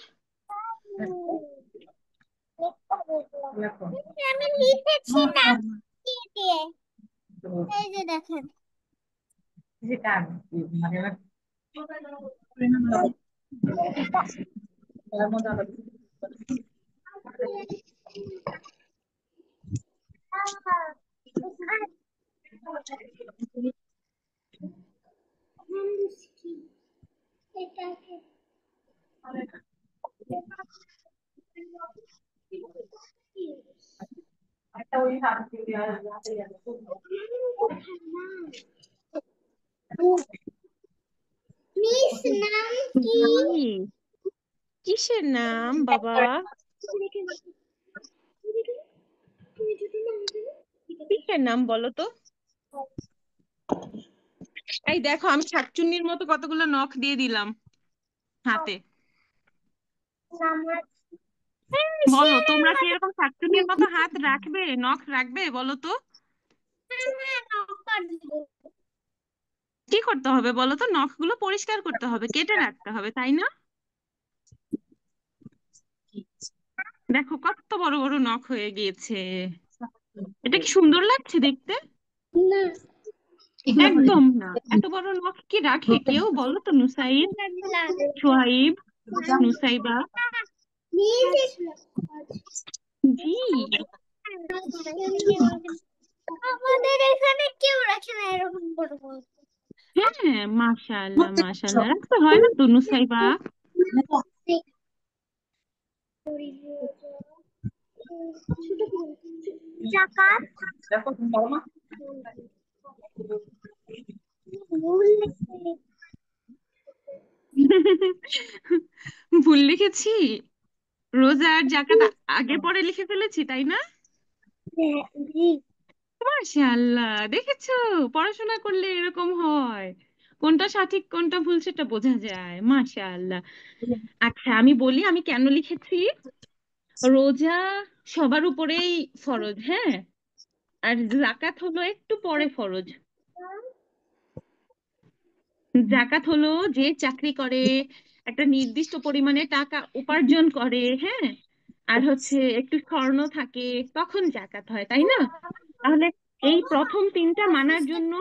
আমি লিখেছি নাম দিয়ে দিয়ে। এই যে দেখেন। এটাকে মিস নাম কি? জি, কিসের নাম বাবা? কিসের নাম বলো তো? এই দেখো, আমি শাকচুন্নির মতো কতগুলো নখ দিয়ে দিলাম হাতে। বলো, তোমরা কি এরকম শাকচুন্নির মতো হাত রাখবে, নখ রাখবে? বলো তো। কি করতে হবে বলো তো? নখগুলো পরিষ্কার করতে হবে, কেটে রাখতে হবে, তাই না? দেখো কত বড় বড় নখ হয়ে গিয়েছে। এটা কি সুন্দর লাগছে দেখতে? না, একদম না। এত বড় নখ কি রাখে কেউ? বলো তো নুসাইব, সোহাইব, নুসাইবা। মিস জি। আমাদের এখানে কেউ রাখে না এরকম বড় বড়। হ্যাঁ, মাশাআল্লাহ মাশাআল্লাহ, রাখতে হয় না তো নুসাইবা? জাকাত ভুল লিখেছি? রোজা আর জাকাত আগে পরে লিখে ফেলেছি, তাই না? মাশাআল্লাহ, দেখেছো? পড়াশোনা করলে এরকম হয়, কোনটা সঠিক কোনটা ভুল সেটা বোঝা যায়। মাশাআল্লাহ। আচ্ছা, আমি বলি আমি কেন লিখেছি। রোজা সবার উপরেই ফরজ, হ্যাঁ, আর জাকাত হলো একটু পরে ফরজ। জাকাত হলো যে চাকরি করে, একটা নির্দিষ্ট পরিমাণে টাকা উপার্জন করে, হ্যাঁ, আর হচ্ছে একটু স্বর্ণ থাকে, তখন জাকাত হয়, তাই না? তাহলে এই প্রথম তিনটা মানার জন্য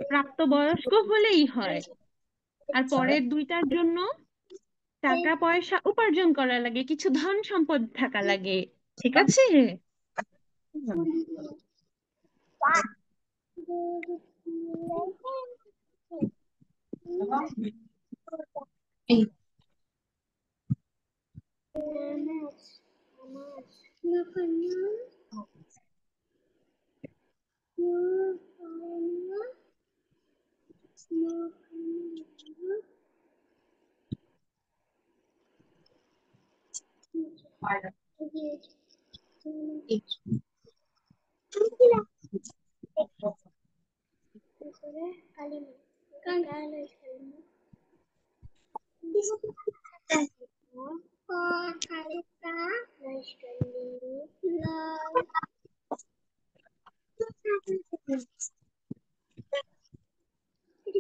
প্রাপ্তবয়স্ক হলেই হয়, আর পরের দুইটার জন্য টাকা পয়সা উপার্জন করা লাগে, কিছু ধন সম্পদ থাকা লাগে। ঠিক আছে?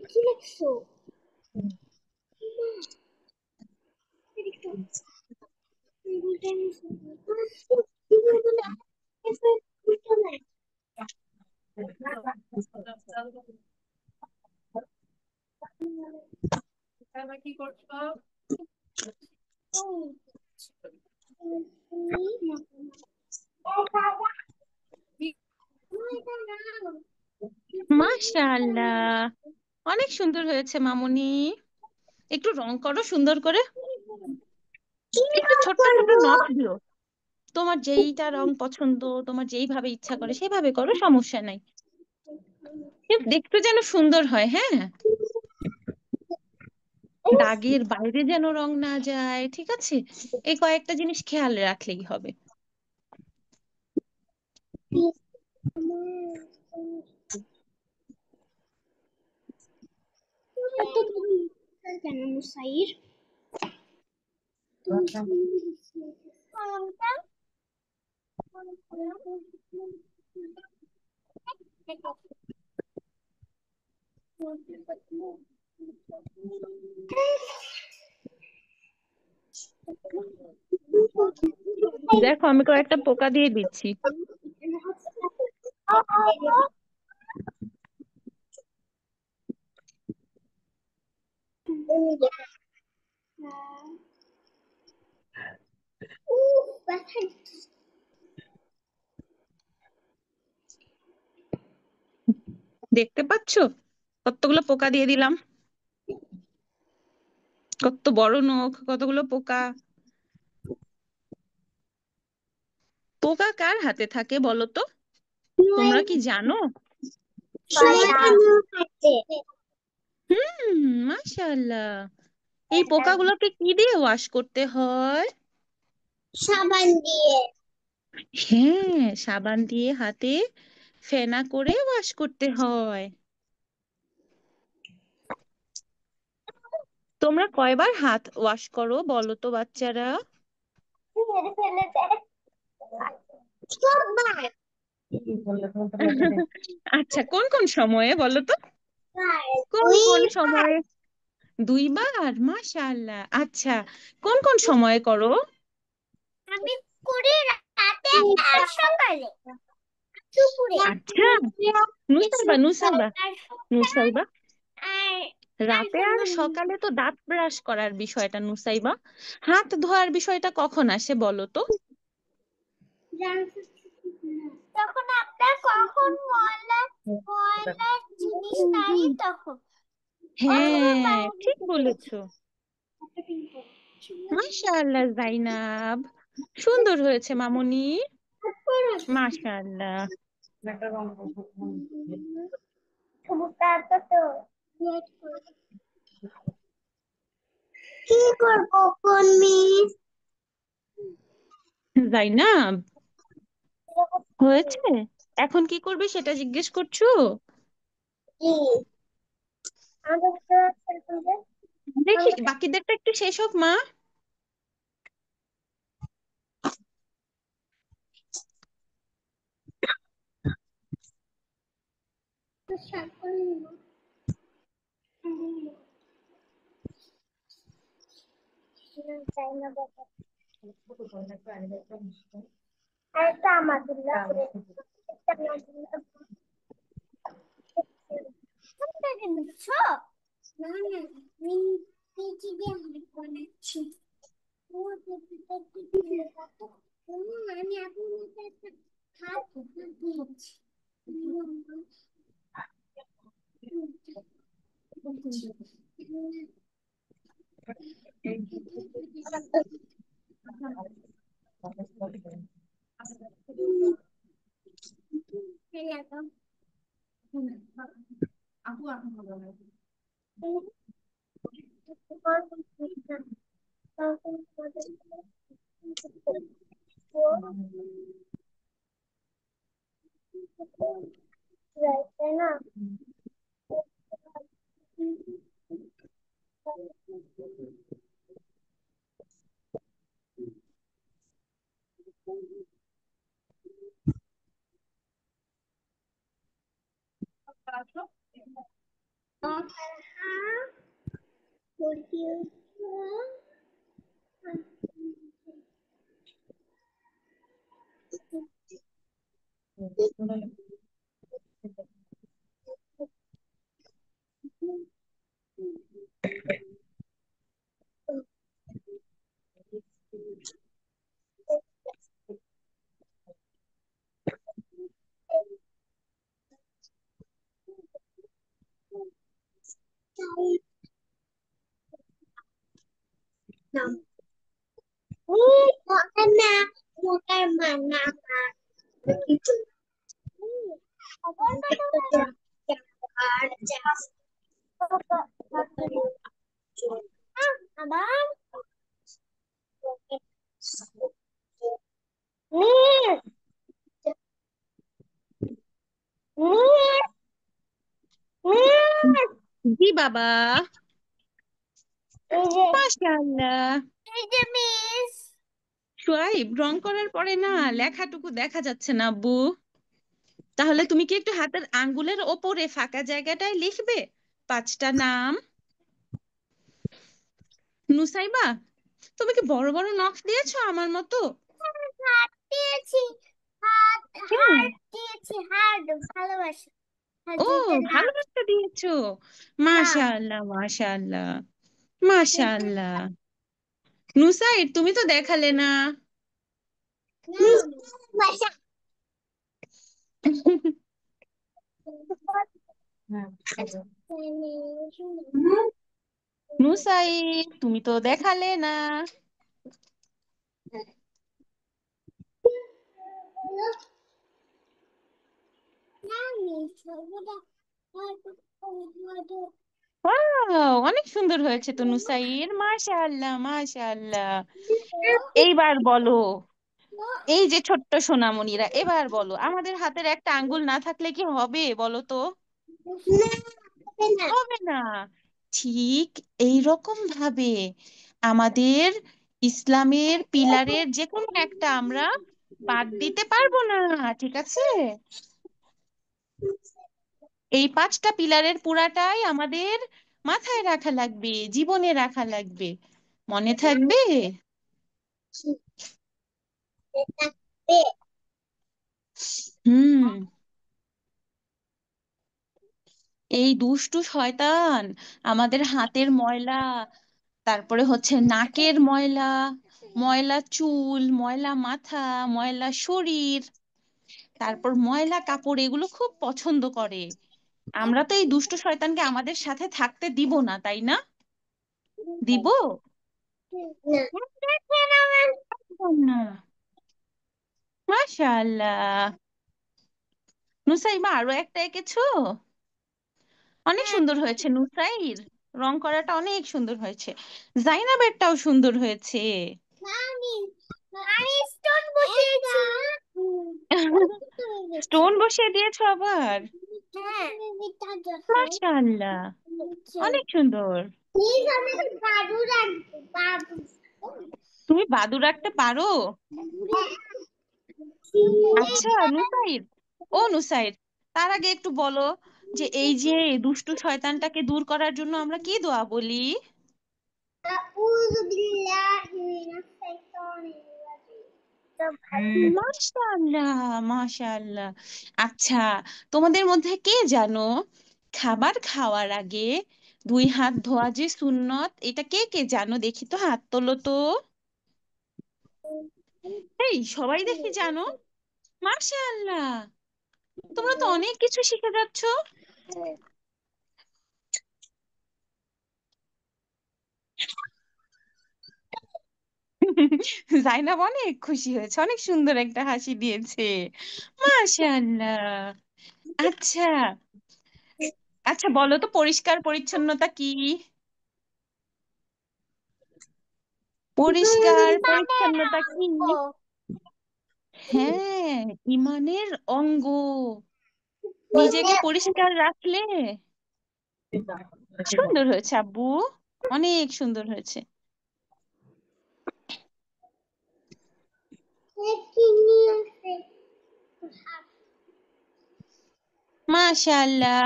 কি লিখছো? এবার কি করছো? মাশাআল্লাহ, অনেক সুন্দর হয়েছে মামুনি। একটু রং করো সুন্দর করে, একটু ছোট্ট ছোট্ট নখ দিও। তোমার যেইটা রং পছন্দ, তোমার যেইভাবে ইচ্ছা করে সেভাবে করো, সমস্যা নাই, কিন্তু দেখতে যেন সুন্দর হয়। হ্যাঁ, দাগের বাইরে যেন রং না যায়, ঠিক আছে? এই কয়েকটা জিনিস খেয়াল রাখলেই হবে। কেন মুসাইর দেখো আমি কয়েকটা পোকা দিয়ে দিচ্ছি। দেখতে পাচ্ছো কতগুলো পোকা দিয়ে দিলাম? কত বড় নখ, কতগুলো পোকা। পোকা কার হাতে থাকে বলো তো? তোমরা কি জানো? মাশাআল্লাহ। এই পোকাগুলোকে কি দিয়ে ওয়াশ করতে হয়? সাবান দিয়ে। হ্যাঁ, সাবান দিয়ে হাতে ফেনা করে ওয়াশ করতে হয়। তোমরা কয়বার হাত ওয়াশ করো বলো তো বাচ্চারা? মেরে ফেলে দেয় সববার। আচ্ছা, কোন কোন সময়ে বলো তো? কোন কোন সময়ে? 2 বার? মাশাআল্লাহ। আচ্ছা, কোন কোন সময়ে করো? আমি করি রাতে আর সকালে দুপুরে। আচ্ছা, নুসাইবা নুসাইবা আর নুসাইবা আর রাতে আর সকালে তো দাঁত ব্রাশ করার বিষয়টা নুসাইবা, হাত ধোয়ার বিষয়টা কখন আসে বলো তো? তখন আপনার কখন ময়লা ময়লা জিনিস নাই তখন, অথবা হ্যাঁ, বাইরে ঠিক থেকে বলেছো। মাশাআল্লাহ জাইনাব, সুন্দর হয়েছে মামুনি। মাশাআল্লাহ। কি করবো কোন মিস? জাইনাব, হয়েছে? এখন কি করবে সেটা জিজ্ঞেস করছো? দেখি বাকিদেরটা একটু শেষ হোক মা। আরেকটা আমাদের লাগবে। একটা আমাদের লাগবে। কোনটা কিনছো? না না, আমি পেঁচি দিয়ে হাত বানাচ্ছি। ও পেঁচিটা কি দিয়ে কত? আমি এখন একটা হাত দিয়েছি। তাই না? মোটার না, মোটার মা না মা। আবার আর বাবা, এই যে মাশাআল্লাহ। এই যে মিস সোয়াইব, রং করার পরে না লেখাটুকু দেখা যাচ্ছে না আব্বু। তাহলে তুমি কি একটু হাতের আঙ্গুলের ওপরে ফাঁকা জায়গাটায় লিখবে 5টা নাম? নুসাইবা, তুমি কি বড় বড় নখ দিয়েছো আমার মতো? হাত দিয়েছি, হাত হ্যাঁ। হার্ট দিয়েছি, হার্ট ভালোবাসা, হাত ও, দুইটা নাম ভালোবাসা দিয়েছো। নাম মাশাআল্লাহ, মাশাআল্লাহ, মাশাআল্লাহ। নুসাইর, তুমি তো দেখালে না। নাম ভালোবাসা। নুসাইর, তুমি তো দেখালে না। ওয়াও, অনেক সুন্দর হয়েছে তো নুসাইর, মাশাআল্লাহ, মাশাআল্লাহ। এইবার বলো, এই যে ছোট্ট সোনামণিরা, এবার বলো, আমাদের হাতের একটা আঙ্গুল না থাকলে কি হবে বলো তো? হবে না। ঠিক এই রকম ভাবে আমাদের ইসলামের পিলারের যে কোনো একটা আমরা বাদ দিতে পারবো না, ঠিক আছে? এই 5টা পিলারের পুরাটাই আমাদের মাথায় রাখা লাগবে, জীবনে রাখা লাগবে। মনে থাকবে? হুম। এই দুষ্টু শয়তান আমাদের হাতের ময়লা, তারপরে হচ্ছে নাকের ময়লা, ময়লা চুল, ময়লা মাথা, ময়লা শরীর, তারপর ময়লা কাপড়, এগুলো খুব পছন্দ করে। আমরা তো এই দুষ্টু শয়তানকে আমাদের সাথে থাকতে দিব না, তাই না? দিব না। মাশাআল্লাহ। নুসাইবা, আরো একটা এঁকেছো? অনেক সুন্দর হয়েছে নুসাইর, রং করাটা অনেক সুন্দর হয়েছে। জাইনাবেরটাও সুন্দর হয়েছে। আমি আমি স্টোন বসিয়েছি। স্টোন বসিয়ে দিয়েছো আবার? হ্যাঁ, মাশাআল্লাহ, অনেক সুন্দর। প্লিজ আমি বাবু রাখবো, বাবু। তুমি বাদু রাখতে পারো? আচ্ছা নুসাইর, ও নুসাইর, তার আগে একটু বলো যে এই যে দুষ্টু শয়তানটাকে দূর করার জন্য আমরা কি দোয়া বলি? আউযু বিল্লাহি মিনাশ শাইতানির রাজিম। মাশাআল্লাহ, মাশাআল্লাহ। আচ্ছা, তোমাদের মধ্যে কে জানো খাবার খাওয়ার আগে 2 হাত ধোয়া যে সুন্নত, এটা কে কে জানো? দেখি তো, হাত তোলো তো। এই সবাই দেখি জানো। মাশাআল্লাহ, তোমরা তো অনেক কিছু শিখে যাচ্ছ। জাইনাব অনেক খুশি হয়েছে, অনেক সুন্দর একটা হাসি দিয়েছে। মাশাআল্লাহ। আচ্ছা, আচ্ছা বলো তো, পরিষ্কার পরিচ্ছন্নতা কি? পরিষ্কার ইমানের পরিচ্ছন্নতা কি? অঙ্গ। হ্যাঁ, ইমানের অঙ্গ। নিজেকে পরিষ্কার রাখলে সুন্দর হয়েছে আব্বু, অনেক সুন্দর হয়েছে। মাশাআল্লাহ।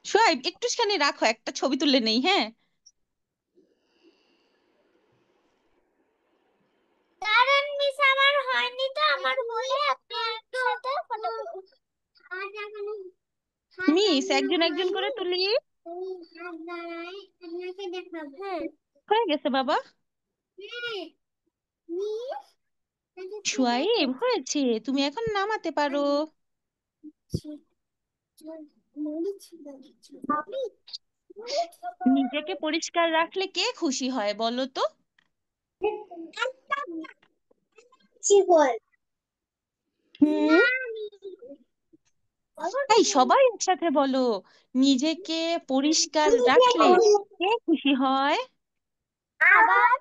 সোহাইব, একটুখানি রাখো, একটা ছবি তুলে নেই, হ্যাঁ? কারণ মিস আমার হয়নি তো, আমার বলে আপনি একসাথে ফটো হাত লাগানো, হাত মিস, লাগানো একজন একজন করে হয়নি। তুলি। তুমি হাত দাঁড়াই আপনাকে দেখাবো। হ্যাঁ হয়ে গেছে বাবা। হ্যাঁ মিস, তাকে সোহাইব, দেখেছি। হয়েছে, তুমি এখন নামাতে পারো। নিজেকে পরিষ্কার রাখলে কে খুশি হয় বলো তো? বল হুম। এই সবাই একসাথে বলো, নিজেকে পরিষ্কার রাখলে কে খুশি হয়? আবার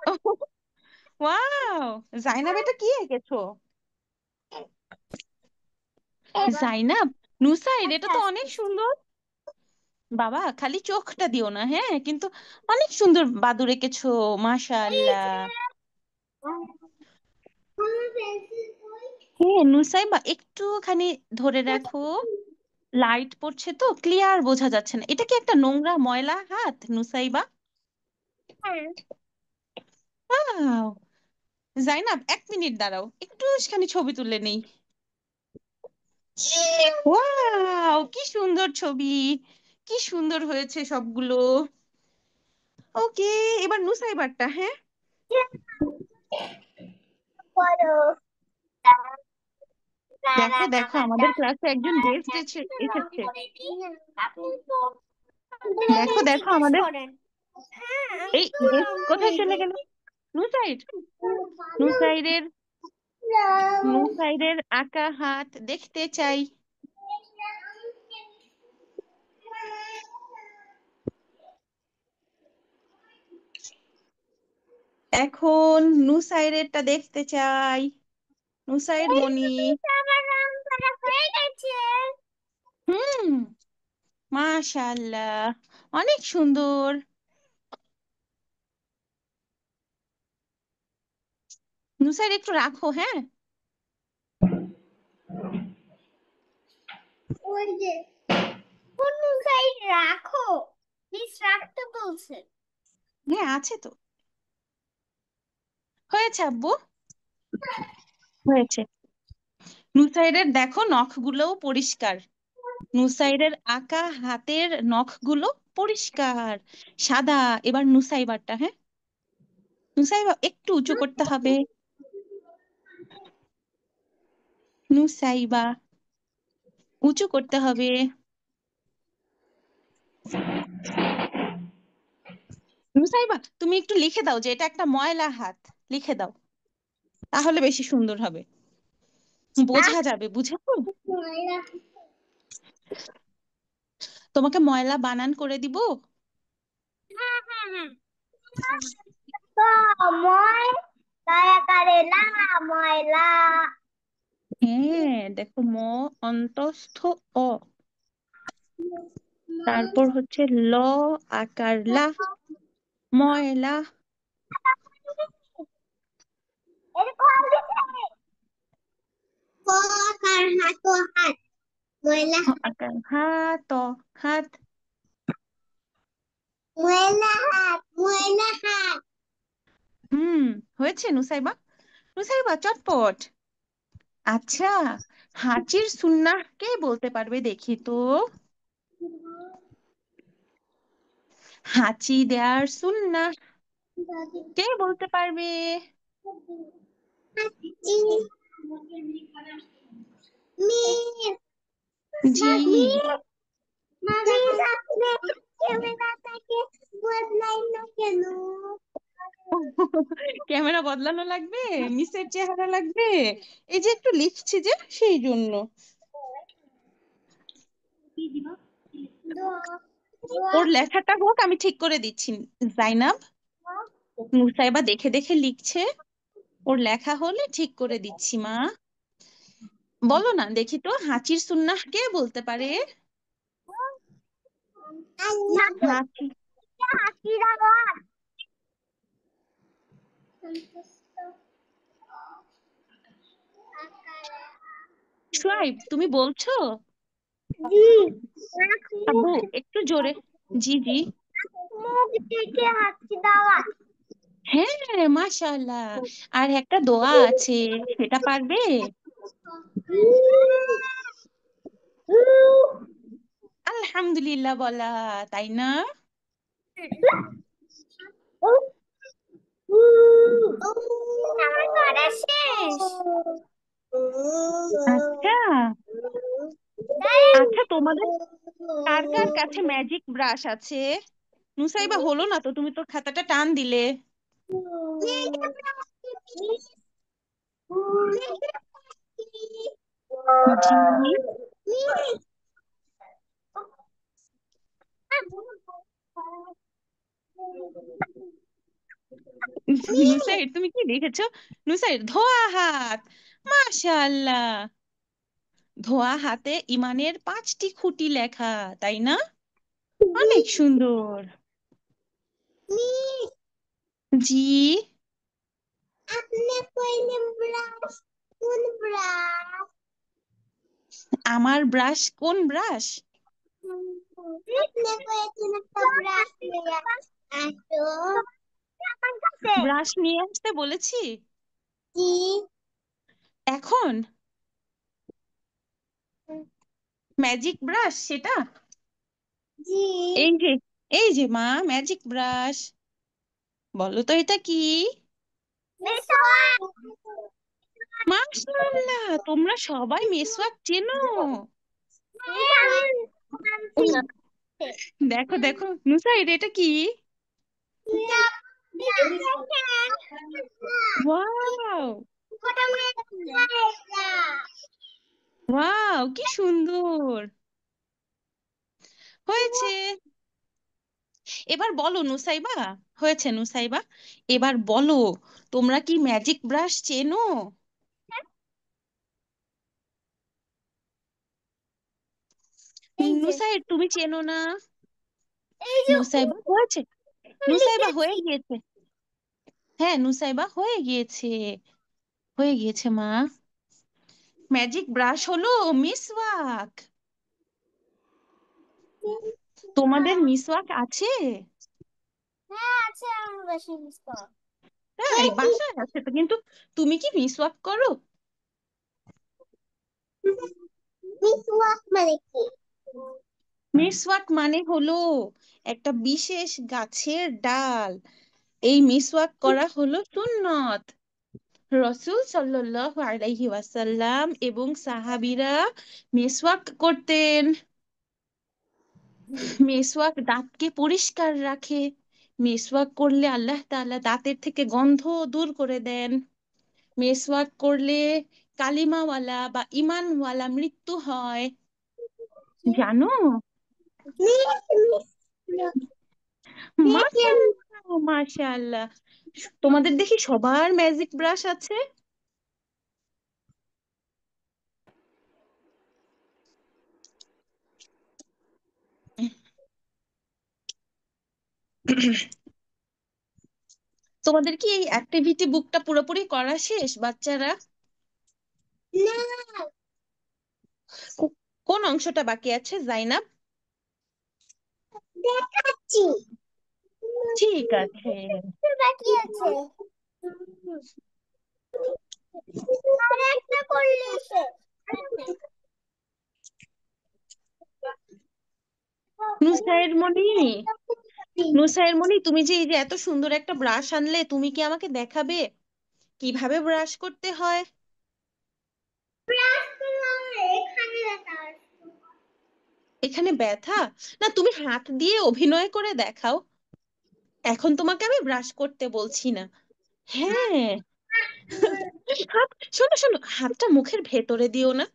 ওয়াও, জাইনাব এটা কি এঁকেছো? জাইনাব, নুসাইর, এটা আচ্ছা তো আস্তে অনেক আস্তে। সুন্দর। বাবা, খালি চোখটা দিও না, হ্যাঁ? কিন্তু অনেক সুন্দর বাদুড় এঁকেছো, এই মাশাআল্লাহ। যে আমার পেন্সিল কই? হ্যাঁ নুসাইবা, একটুখানি ধরে রাখো, লাইট পড়ছে তো ক্লিয়ার বোঝা যাচ্ছে না। এটা কি একটা নোংরা ময়লা হাত নুসাইবা? হ্যাঁ। ওয়াও! জাইনাব, 1 মিনিট দাঁড়াও, একটুখানি ছবি তুলে নেই। ওয়াও, কি সুন্দর ছবি, কি সুন্দর হয়েছে সবগুলো। ওকে, এবার নুসাইবারটা, হ্যাঁ? করো। দেখো দেখো, আমাদের ক্লাসে একজন গেস্ট এসেছে। আপনি তো দেখো দেখো জিজ্ঞেস আমাদের, করেন। হ্যাঁ আমি এই তো গেস্ট রং কোথায় চলে করিনি। গেল? নুসাইর, নুসাইরের নুসাইরের আঁকা হাত দেখতে চাই। এখন নুসাইরেরটা দেখতে চাই। নুসাইর এই মনি। তো আমার রং করা হয়ে গেছে। হুম, মাশাআল্লাহ, অনেক সুন্দর। নুসাইর, একটু রাখো, হ্যাঁ? ওই যে কোন সাইড রাখো, প্লিজ রাখতে বলছে। হ্যাঁ, আছে তো। হয়েছে আব্বু, হয়েছে। নুসাইরের দেখো নখগুলোও পরিষ্কার। নুসাইরের আঁকা হাতের নখগুলো পরিষ্কার, সাদা। এবার নুসাইবারটা, হ্যাঁ? নুসাইবা, একটু উঁচু করতে হবে। নুসাইবা, উঁচু করতে হবে। নুসাইবা, তুমি একটু লিখে দাও যে এটা একটা ময়লা হাত, লিখে দাও, তাহলে বেশি সুন্দর হবে, বোঝা যাবে, বুঝেছো? তোমাকে ময়লা বানান করে দিব। হ্যাঁ হ্যাঁ হ্যাঁ। তো মই দয়া করে না ময়লা। হ্যাঁ দেখো, অন্তস্থ অ, তারপর হচ্ছে ল আকার লা, ময়লা। এরকম দিছে ক আকার হাত ও হাত ময়লা। হ আকার হাত, হাত। ময়লা হাত ময়লা হাত। হুম, হয়েছে নুসাইবা। নুসাইবা, চটপট। আচ্ছা, হাঁচির সুন্নাহ কে বলতে পারবে দেখি তো? হাঁচি দেওয়ার সুন্নাহ কে বলতে পারবে? মির জি। মির আপনি ক্যামেরাটাকে বদলাই না কেন? ক্যামেরা বদলানো লাগবে? মিসের চেহারা লাগবে? এই যে একটু লিখছি যে, সেই জন্য। ওর লেখাটা হোক, আমি ঠিক করে দিচ্ছি। জাইনাব, নুসাইবা দেখে দেখে লিখছে, ওর লেখা হলে ঠিক করে দিচ্ছি মা। বলো না দেখি তো, হাঁচির সুন্নাহ কে বলতে পারে? হাঁচি। সোয়াইব, তুমি বলছো? জি আব্বু, একটু জোরে। জি জি। মুখ থেকে হাঁচি দেওয়া। হ্যাঁ, মাশাআল্লাহ। আর একটা দোয়া আছে, সেটা পারবে? আলহামদুলিল্লাহ বলা, তাই না? আমার করা শেষ। আচ্ছা। আচ্ছা, তোমাদের কার কার কাছে ম্যাজিক ব্রাশ আছে? নুসাইবা, হলো না তো, তুমি তো খাতাটা টান দিলে। জি। নুসাইর, তুমি কি লিখেছো? নুসাইর, ধোয়া হাত। মাশাআল্লাহ, ধোয়া হাতে ইমানের 5টি খুঁটি লেখা, তাই না? অনেক সুন্দর। মিস, জি। আপনি কইলেন ব্রাশ, কোন ব্রাশ? আমার ব্রাশ কোন ব্রাশ? আপনি কয়েছেন একটা ব্রাশ নিয়ে আসো আমার কাছে। ব্রাশ নিয়ে আসতে বলেছি? জি এখন ম্যাজিক ব্রাশ সেটা? জি। এই যে, এই যে মা, ম্যাজিক ব্রাশ। বলো তো এটা কি? মিসওয়াক। মাশাআল্লাহ, তোমরা সবাই মেসওয়াক চেনো। এটা আমি আনছি। দেখো দেখো নুসাইড, এটা কি? ওয়াও, ওটা মেয়েটা। ওয়াও, কি সুন্দর হয়েছে। এবার বলো নুসাইবা, হয়েছে নুসাইবা, এবার বলো তোমরা কি ম্যাজিক ব্রাশ চেনো? এই যে, নুসাইড তুমি চেনো না? এই যে নুসাইবা হয়েছে, নুসাইবা হয়ে লিখেছি। গিয়েছে। হ্যাঁ নুসাইবা হয়ে গিয়েছে, হয়ে গিয়েছে মা। ম্যাজিক ব্রাশ হলো মিসওয়াক। তোমাদের মিসওয়াক আছে? হ্যাঁ আছে আমার বাসায় মিসওয়াক। তাই বাসায় আছে তো, কিন্তু তুমি কি মিসওয়াক করো? মিসওয়াক মানে কি? মিসওয়াক মানে হলো একটা বিশেষ গাছের ডাল। এই মিসওয়াক করা হলো সুন্নত। রসূল সাল্লাল্লাহু আলাইহি ওয়াসাল্লাম এবং সাহাবীরা মিসওয়াক করতেন। মেসওয়াক দাঁতকে পরিষ্কার রাখে। মেসওয়াক করলে আল্লাহ তাআলা দাঁতের থেকে গন্ধ দূর করে দেন। মেসওয়াক করলে কালিমাওয়ালা বা ইমানওয়ালা মৃত্যু হয়, জানো? মাশাআল্লাহ, মাশাআল্লাহ। তোমাদের দেখি সবার ম্যাজিক ব্রাশ আছে। তোমাদের কি এই অ্যাক্টিভিটি বুকটা পুরোপুরি করা শেষ বাচ্চারা? না, কো- কোন অংশটা বাকি আছে জাইনাব? দেখাচ্ছি। ঠিক আছে। বাকি আছে। আর একটা করলে শেষ। নুসাইর মনি, নুসাইর মনি, তুমি যে এই যে এত সুন্দর একটা ব্রাশ আনলে, তুমি কি আমাকে দেখাবে কিভাবে ব্রাশ করতে হয়? এখানে দেখা আছে। এখানে ব্যথা? না, তুমি হাত দিয়ে অভিনয় করে দেখাও। এখন তোমাকে আমি ব্রাশ করতে বলছি না। হ্যাঁ। হাত, শোনো শোনো, হাতটা মুখের ভেতরে দিও না,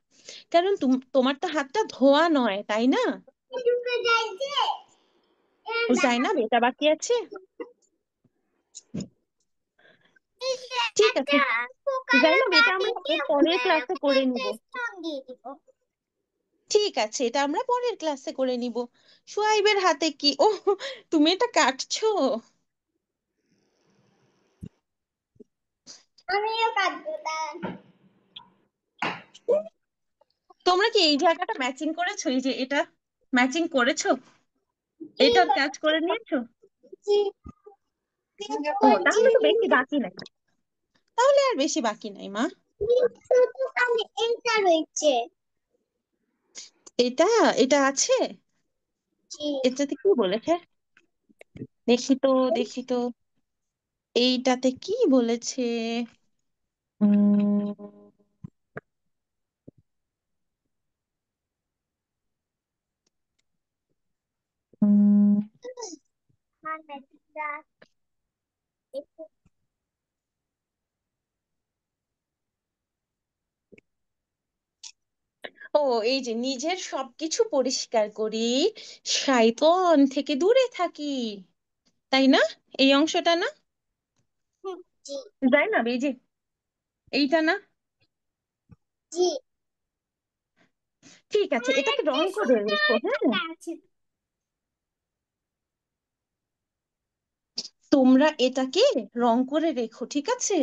কারণ তোমার তো হাতটা ধোয়া নয়, তাই না? ঢুকে যাই যে। ও জাইনাব, এটা বাকি আছে। এই যে ঠিক আছে একটা পোকালা জাইনাব, এটা দাঁত আমরা এঁকে এর পরের ক্লাসে ওখানে করে একটা নিব। স্টোন দিয়ে দিব। ঠিক আছে, এটা আমরা পরের ক্লাসে করে নিব। সুহাইবের হাতে কি? ও, তুমি এটা কাটছো? আমিও কাটবো দাঁড়ান। তোমরা কি এই জায়গাটা ম্যাচিং করেছো? এই যে এটা ম্যাচিং করেছো? জি এটার কাজ করে নিয়েছো? জি। ও, ওই যে তাহলে তো বেশি বাকি নাই, তাহলে আর বেশি বাকি নাই মা। শুধু খালি এইটা রয়েছে। এটা, এটা আছে। জি এটাতে কি বলেছে? দেখি তো, দেখি তো, এইটাতে কি বলেছে? উম, উম, মানে ও, এই যে নিজের সবকিছু পরিষ্কার করি, শয়তান থেকে দূরে থাকি, তাই না? এই অংশটা না? জি যাই না, এই যে এইটা না? জি। ঠিক আছে, আমার এটাকে একটা রং করে রেখো, সুন্দর হ্যাঁ। খাতা আছে। তোমরা এটাকে রং করে রেখো, ঠিক আছে?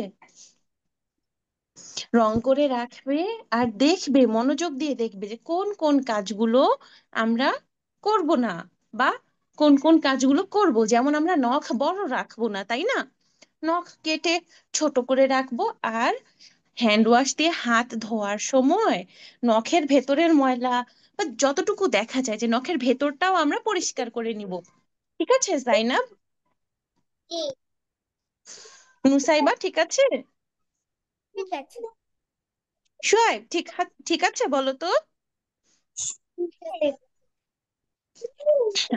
রং করে রাখবে, আর দেখবে, মনোযোগ দিয়ে দেখবে যে কোন কোন কাজগুলো আমরা করব না, বা কোন কোন কাজগুলো করব। যেমন আমরা নখ বড় রাখবো না, তাই না? নখ কেটে ছোট করে রাখবো। আর হ্যান্ড ওয়াশ দিয়ে হাত ধোয়ার সময় নখের ভেতরের ময়লা বা যতটুকু দেখা যায় যে নখের ভেতরটাও আমরা পরিষ্কার করে নিব। ঠিক আছে জাইনাব? নুসাইবা ঠিক আছে? ঠিক আছে। শুয়াইব ঠিক আছে, বলো তো।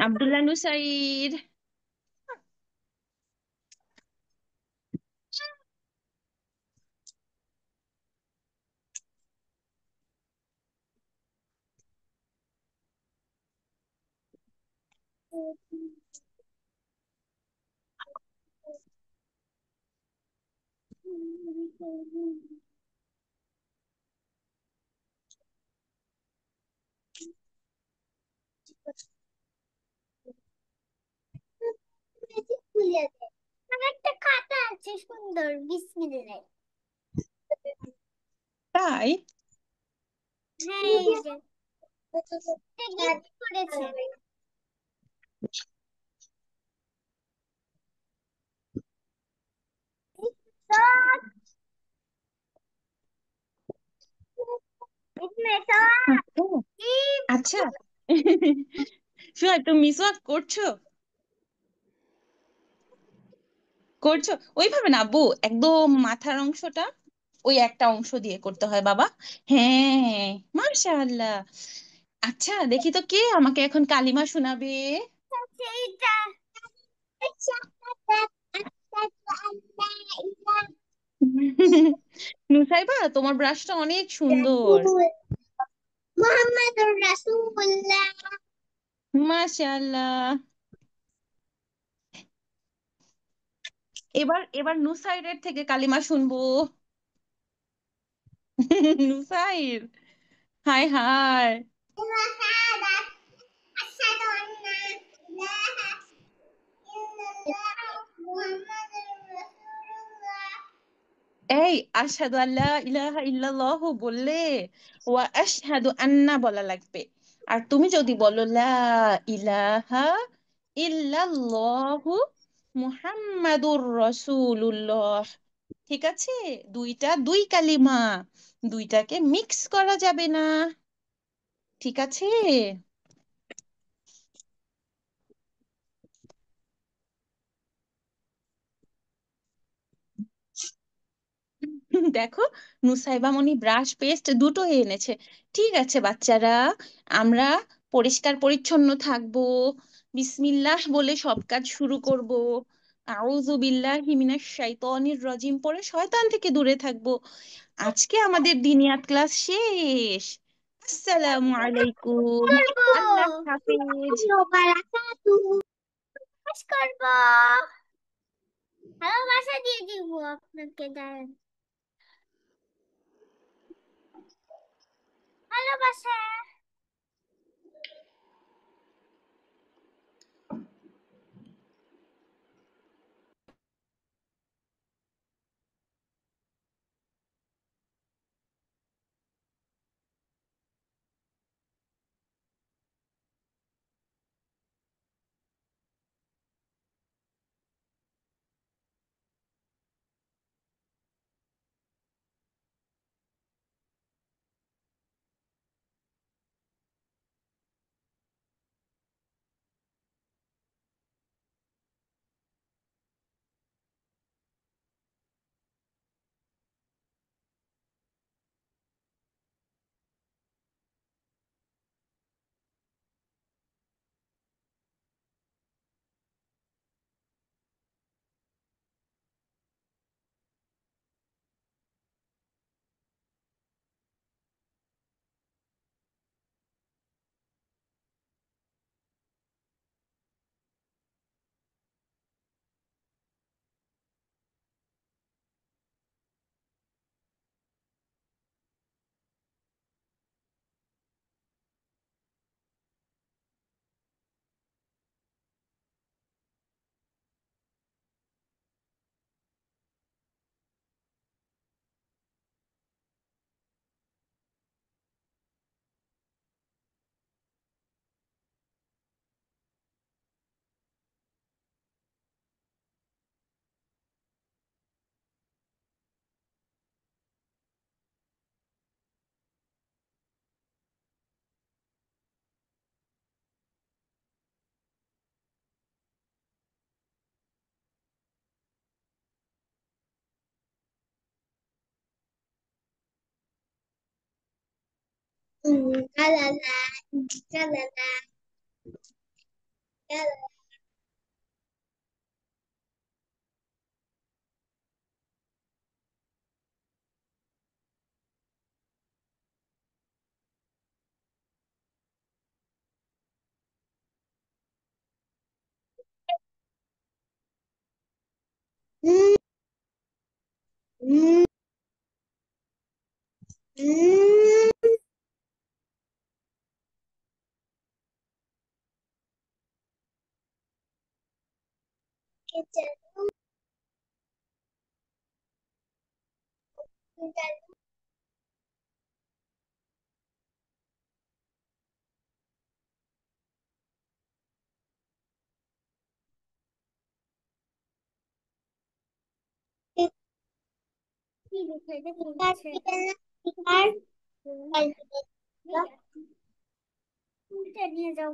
আব্দুল্লাহ নুসাইর। আমার একটা খাতা আছে সুন্দর, বিসমিল্লাহ। তাই? হ্যাঁ, এই যে এটা গিফট করেছে। আচ্ছা, আচ্ছা। শুয়াইব, তুমি মিসওয়াক করছো? করছো ওইভাবে না আব্বু, একদম মাথার অংশটা ওই একটা অংশ দিয়ে করতে হয় বাবা। হ্যাঁ, মাশাআল্লাহ। আচ্ছা, দেখি তো কে আমাকে এখন কালিমা শোনাবে। এইটা নুসাইবা, তোমার ব্রাশটা অনেক সুন্দর। মুহাম্মাদুর রাসূলুল্লাহ। মাশাআল্লাহ। এবার এবার নুসাইরের থেকে কালিমা শুনবো। নুসাইর, হায় হায়। আশহাদু আন্না ইলাহা ইল্লাল্লাহ মুহাম্মাদুর রাসূলুল্লাহ। এই আশহাদু আল্লা ইলাহা ইল্লাল্লাহ বললে ওয়া আশহাদু আন্না বলা লাগবে। আর তুমি যদি বলো লা ইলাহা ইল্লাল্লাহু মুহাম্মাদুর রাসূলুল্লাহ, ঠিক আছে? দুইটা দুই কালিমা, দুইটাকে মিক্স করা যাবে না, ঠিক আছে? দেখো, নুসাইবা মনি ব্রাশ পেস্ট দুটো এনেছে। ঠিক আছে বাচ্চারা, আমরা পরিষ্কার পরিচ্ছন্ন থাকবো, বিসমিল্লাহ বলে সব কাজ শুরু করব, আউযু বিল্লাহি মিনাশ শাইতানির রাজিম পড়ে শয়তান থেকে দূরে থাকবো। আজকে আমাদের দিনিয়াত ক্লাস শেষ। আসসালামু আলাইকুম। আল্লাহ হাফেজ। পাস করব। ভালোবাসা দিয়ে দিব আপনাকে, দাঁড়ান। ভালোবাসা। La la la, la la la, la la. Mm, mm, mm. নিয়ে যাও।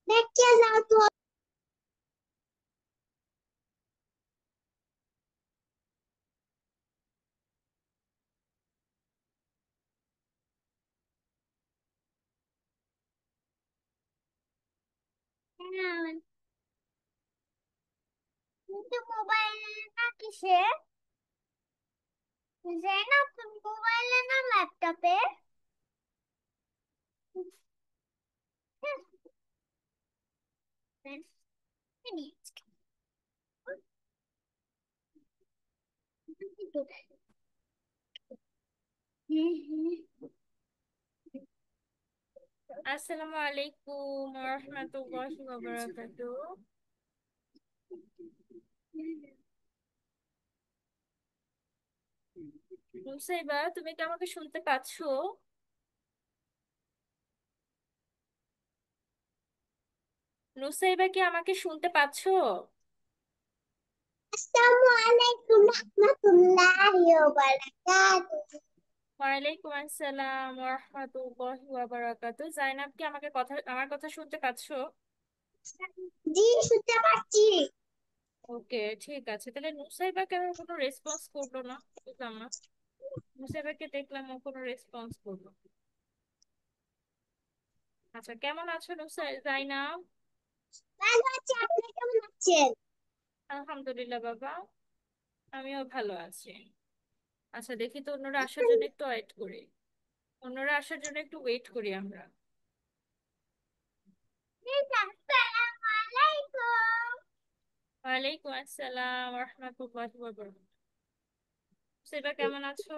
দেখে যাও তো। কিন্তু মোবাইল না কিসে? জেনাব, তুমি মোবাইলে না ল্যাপটপে? আসসালামু আলাইকুম ওয়া রাহমাতুল্লাহি ওয়া বারাকাতুহু। নুসাইবা, তুমি কি আমাকে শুনতে পাচ্ছো? নুসাইবা, কি আমাকে শুনতে পাচ্ছো? আসসালামু আলাইকুম রাহমাতুল্লাহি ওয়া বারাকাতুহু। ওয়ালাইকুম আসসালাম ওয়া রাহমাতুল্লাহি ওয়া বারাকাতুহু। জাইনাব, কি আমার কথা শুনতে পাচ্ছো? জি, শুনতে পাচ্ছি। ওকে, ঠিক আছে। তাহলে নুসাইবা কেন কোনো রেসপন্স করলো না? বুঝলাম না। নুসাইবাকে দেখলাম ও কোনো রেসপন্স করলো না। আচ্ছা, কেমন আছো জাইনাব? ভালো আছি, আপনি কেমন আছেন? আলহামদুলিল্লাহ বাবা, আমিও ভালো আছি। আচ্ছা, দেখি তো অন্যরা আসার জন্য একটু ওয়েট করি। অন্যরা আসার জন্য একটু ওয়েট করি আমরা। আসসালামু আলাইকুম। ওয়ালাইকুম আসসালাম ওয়া রাহমাতুল্লাহি ওয়া বারাকাতুহু। সেবা, কেমন আছো?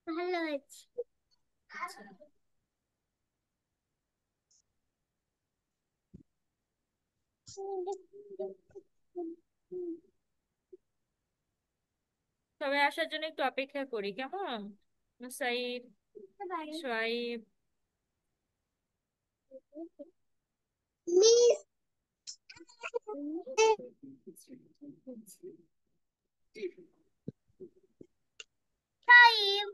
ভালো আছি। আচ্ছা, সবাই আসার জন্য একটু অপেক্ষা করি, কেমন? মুসাইব, সোয়াইব। Miss time.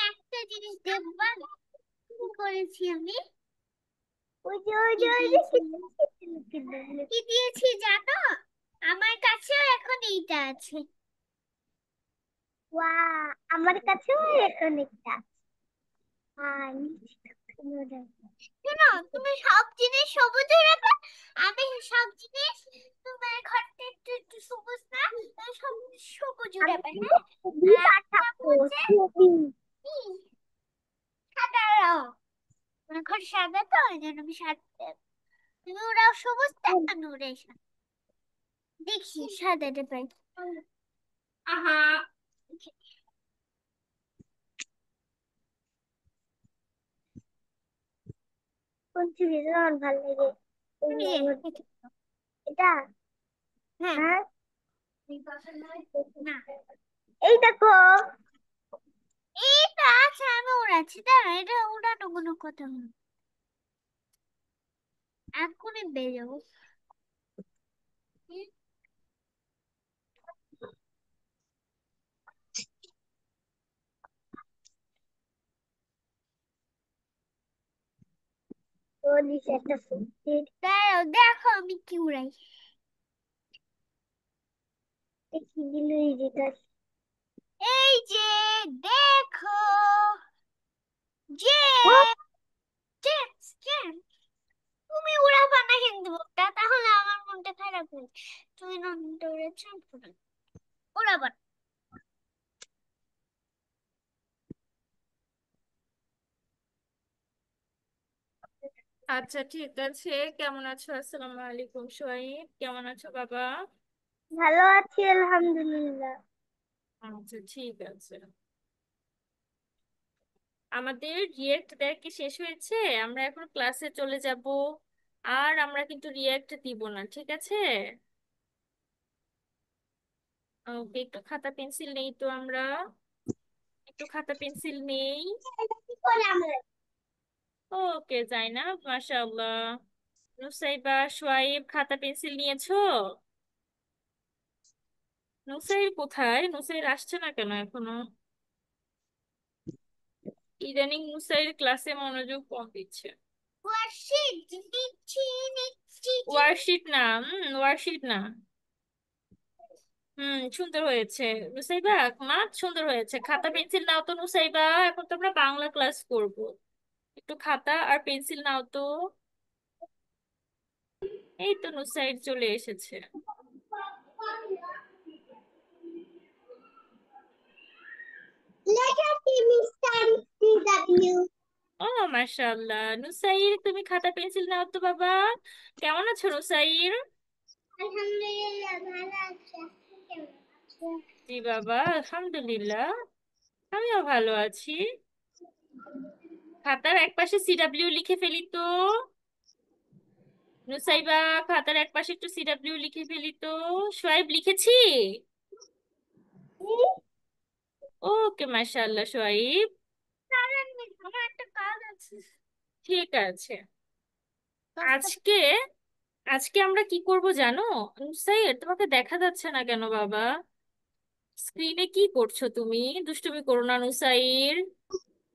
একটা জিনিস দেখবা কি করেছি আমি? কি দিয়েছি জানো? আমার কাছেও এখন এইটা আছে। ওয়া, আমার কাছেও এরকম একটা আর শোনো, তুমি সব জিনিস সবুজে রাখো, আমি সব জিনিস তোমার ঘরটা একটু একটু সবুজ না, সব সবুজ রাখবে, হ্যাঁ? আর একটা হচ্ছে কি, সাদা রং, আমার ঘর সাদা তো ওই জন্য আমি সাদা, তুমি ওরাও সবুজটা আমি ওরাই সাদা, দেখি সাদাটা পাই। আহা, কোন ছবিটা আমার ভালো লাগে? এটা, হ্যাঁ, হ্যাঁ, না, এই দেখো, এইটা আছে, আমি উড়াচ্ছি, দাঁড়া, এটা উড়ানো কোনো কথা না, এখনই বেরোবো। দাঁড়াও, দেখো আমি কি উড়াই, দেখি দিলুই যেটা, এই যে দেখো, যে জেমস জেমস, তুমি উড়াবা না কিন্তু বোকটা, তাহলে আমার মনটা খারাপ হবে, তুমি নন্দনটা উড়েছ, উড়াবা না। আচ্ছা ঠিক আছে, কেমন আছো? আসসালামু আলাইকুম সোহাইব, কেমন আছো বাবা? ভালো আছি আলহামদুলিল্লাহ। আচ্ছা ঠিক আছে, আমাদের রিয়েক্ট দেখ কি শেষ হয়েছে, আমরা এখন ক্লাসে চলে যাব। আর আমরা কিন্তু রিয়েক্ট দিব না, ঠিক আছে? ওকে, একটু খাতা পেন্সিল নেই তো আমরা, একটু খাতা পেন্সিল নেই। কি করে আমরা, ওকে, যাই না, মাশাআল্লাহ। নুসাইবা, সোয়াইব, খাতা পেন্সিল নিয়েছো? নুসাইর কোথায়? নুসাইর আসছে না কেন এখনো? ইদানিং নুসাইর ক্লাসে মনোযোগ কম দিচ্ছে। ওয়ার্কশিট দিচ্ছি, নিচ্ছি, ওয়ার্কশিট না, ওয়ার্কশিট না। সুন্দর হয়েছে নুসাইবা, মা সুন্দর হয়েছে। খাতা পেন্সিল নাও তো নুসাইবা, এখন তো আমরা বাংলা ক্লাস করব। একটু খাতা আর পেন্সিল নাও তো। এই তো নুসাইর চলে এসেছে। লেখাটি মিস্টার সিডব্লিউ। ও মাশাআল্লাহ, নুসাইর তুমি খাতা পেন্সিল নাও তো বাবা। কেমন আছো নুসাইর? আলহামদুলিল্লাহ ভালো আছি, আপনি কেমন আছেন? জি বাবা, আলহামদুলিল্লাহ, আমিও ভালো আছি। খাতার একপাশে সিডাব্লিউ লিখে ফেলি তো। নুসাইবা, খাতার একপাশে একটু সিডাব্লিউ লিখে ফেলি তো। সোয়াইব, লিখেছি। ওকে মাশাআল্লাহ সোয়াইব। দাঁড়ান মিস, আমার একটা কাজ আছে। ঠিক আছে, আজকে আজকে আমরা কি করব জানো? নুসাইর, তোমাকে দেখা যাচ্ছে না কেন বাবা? স্ক্রিনে কি করছো তুমি? দুষ্টুমি করো না নুসাইর।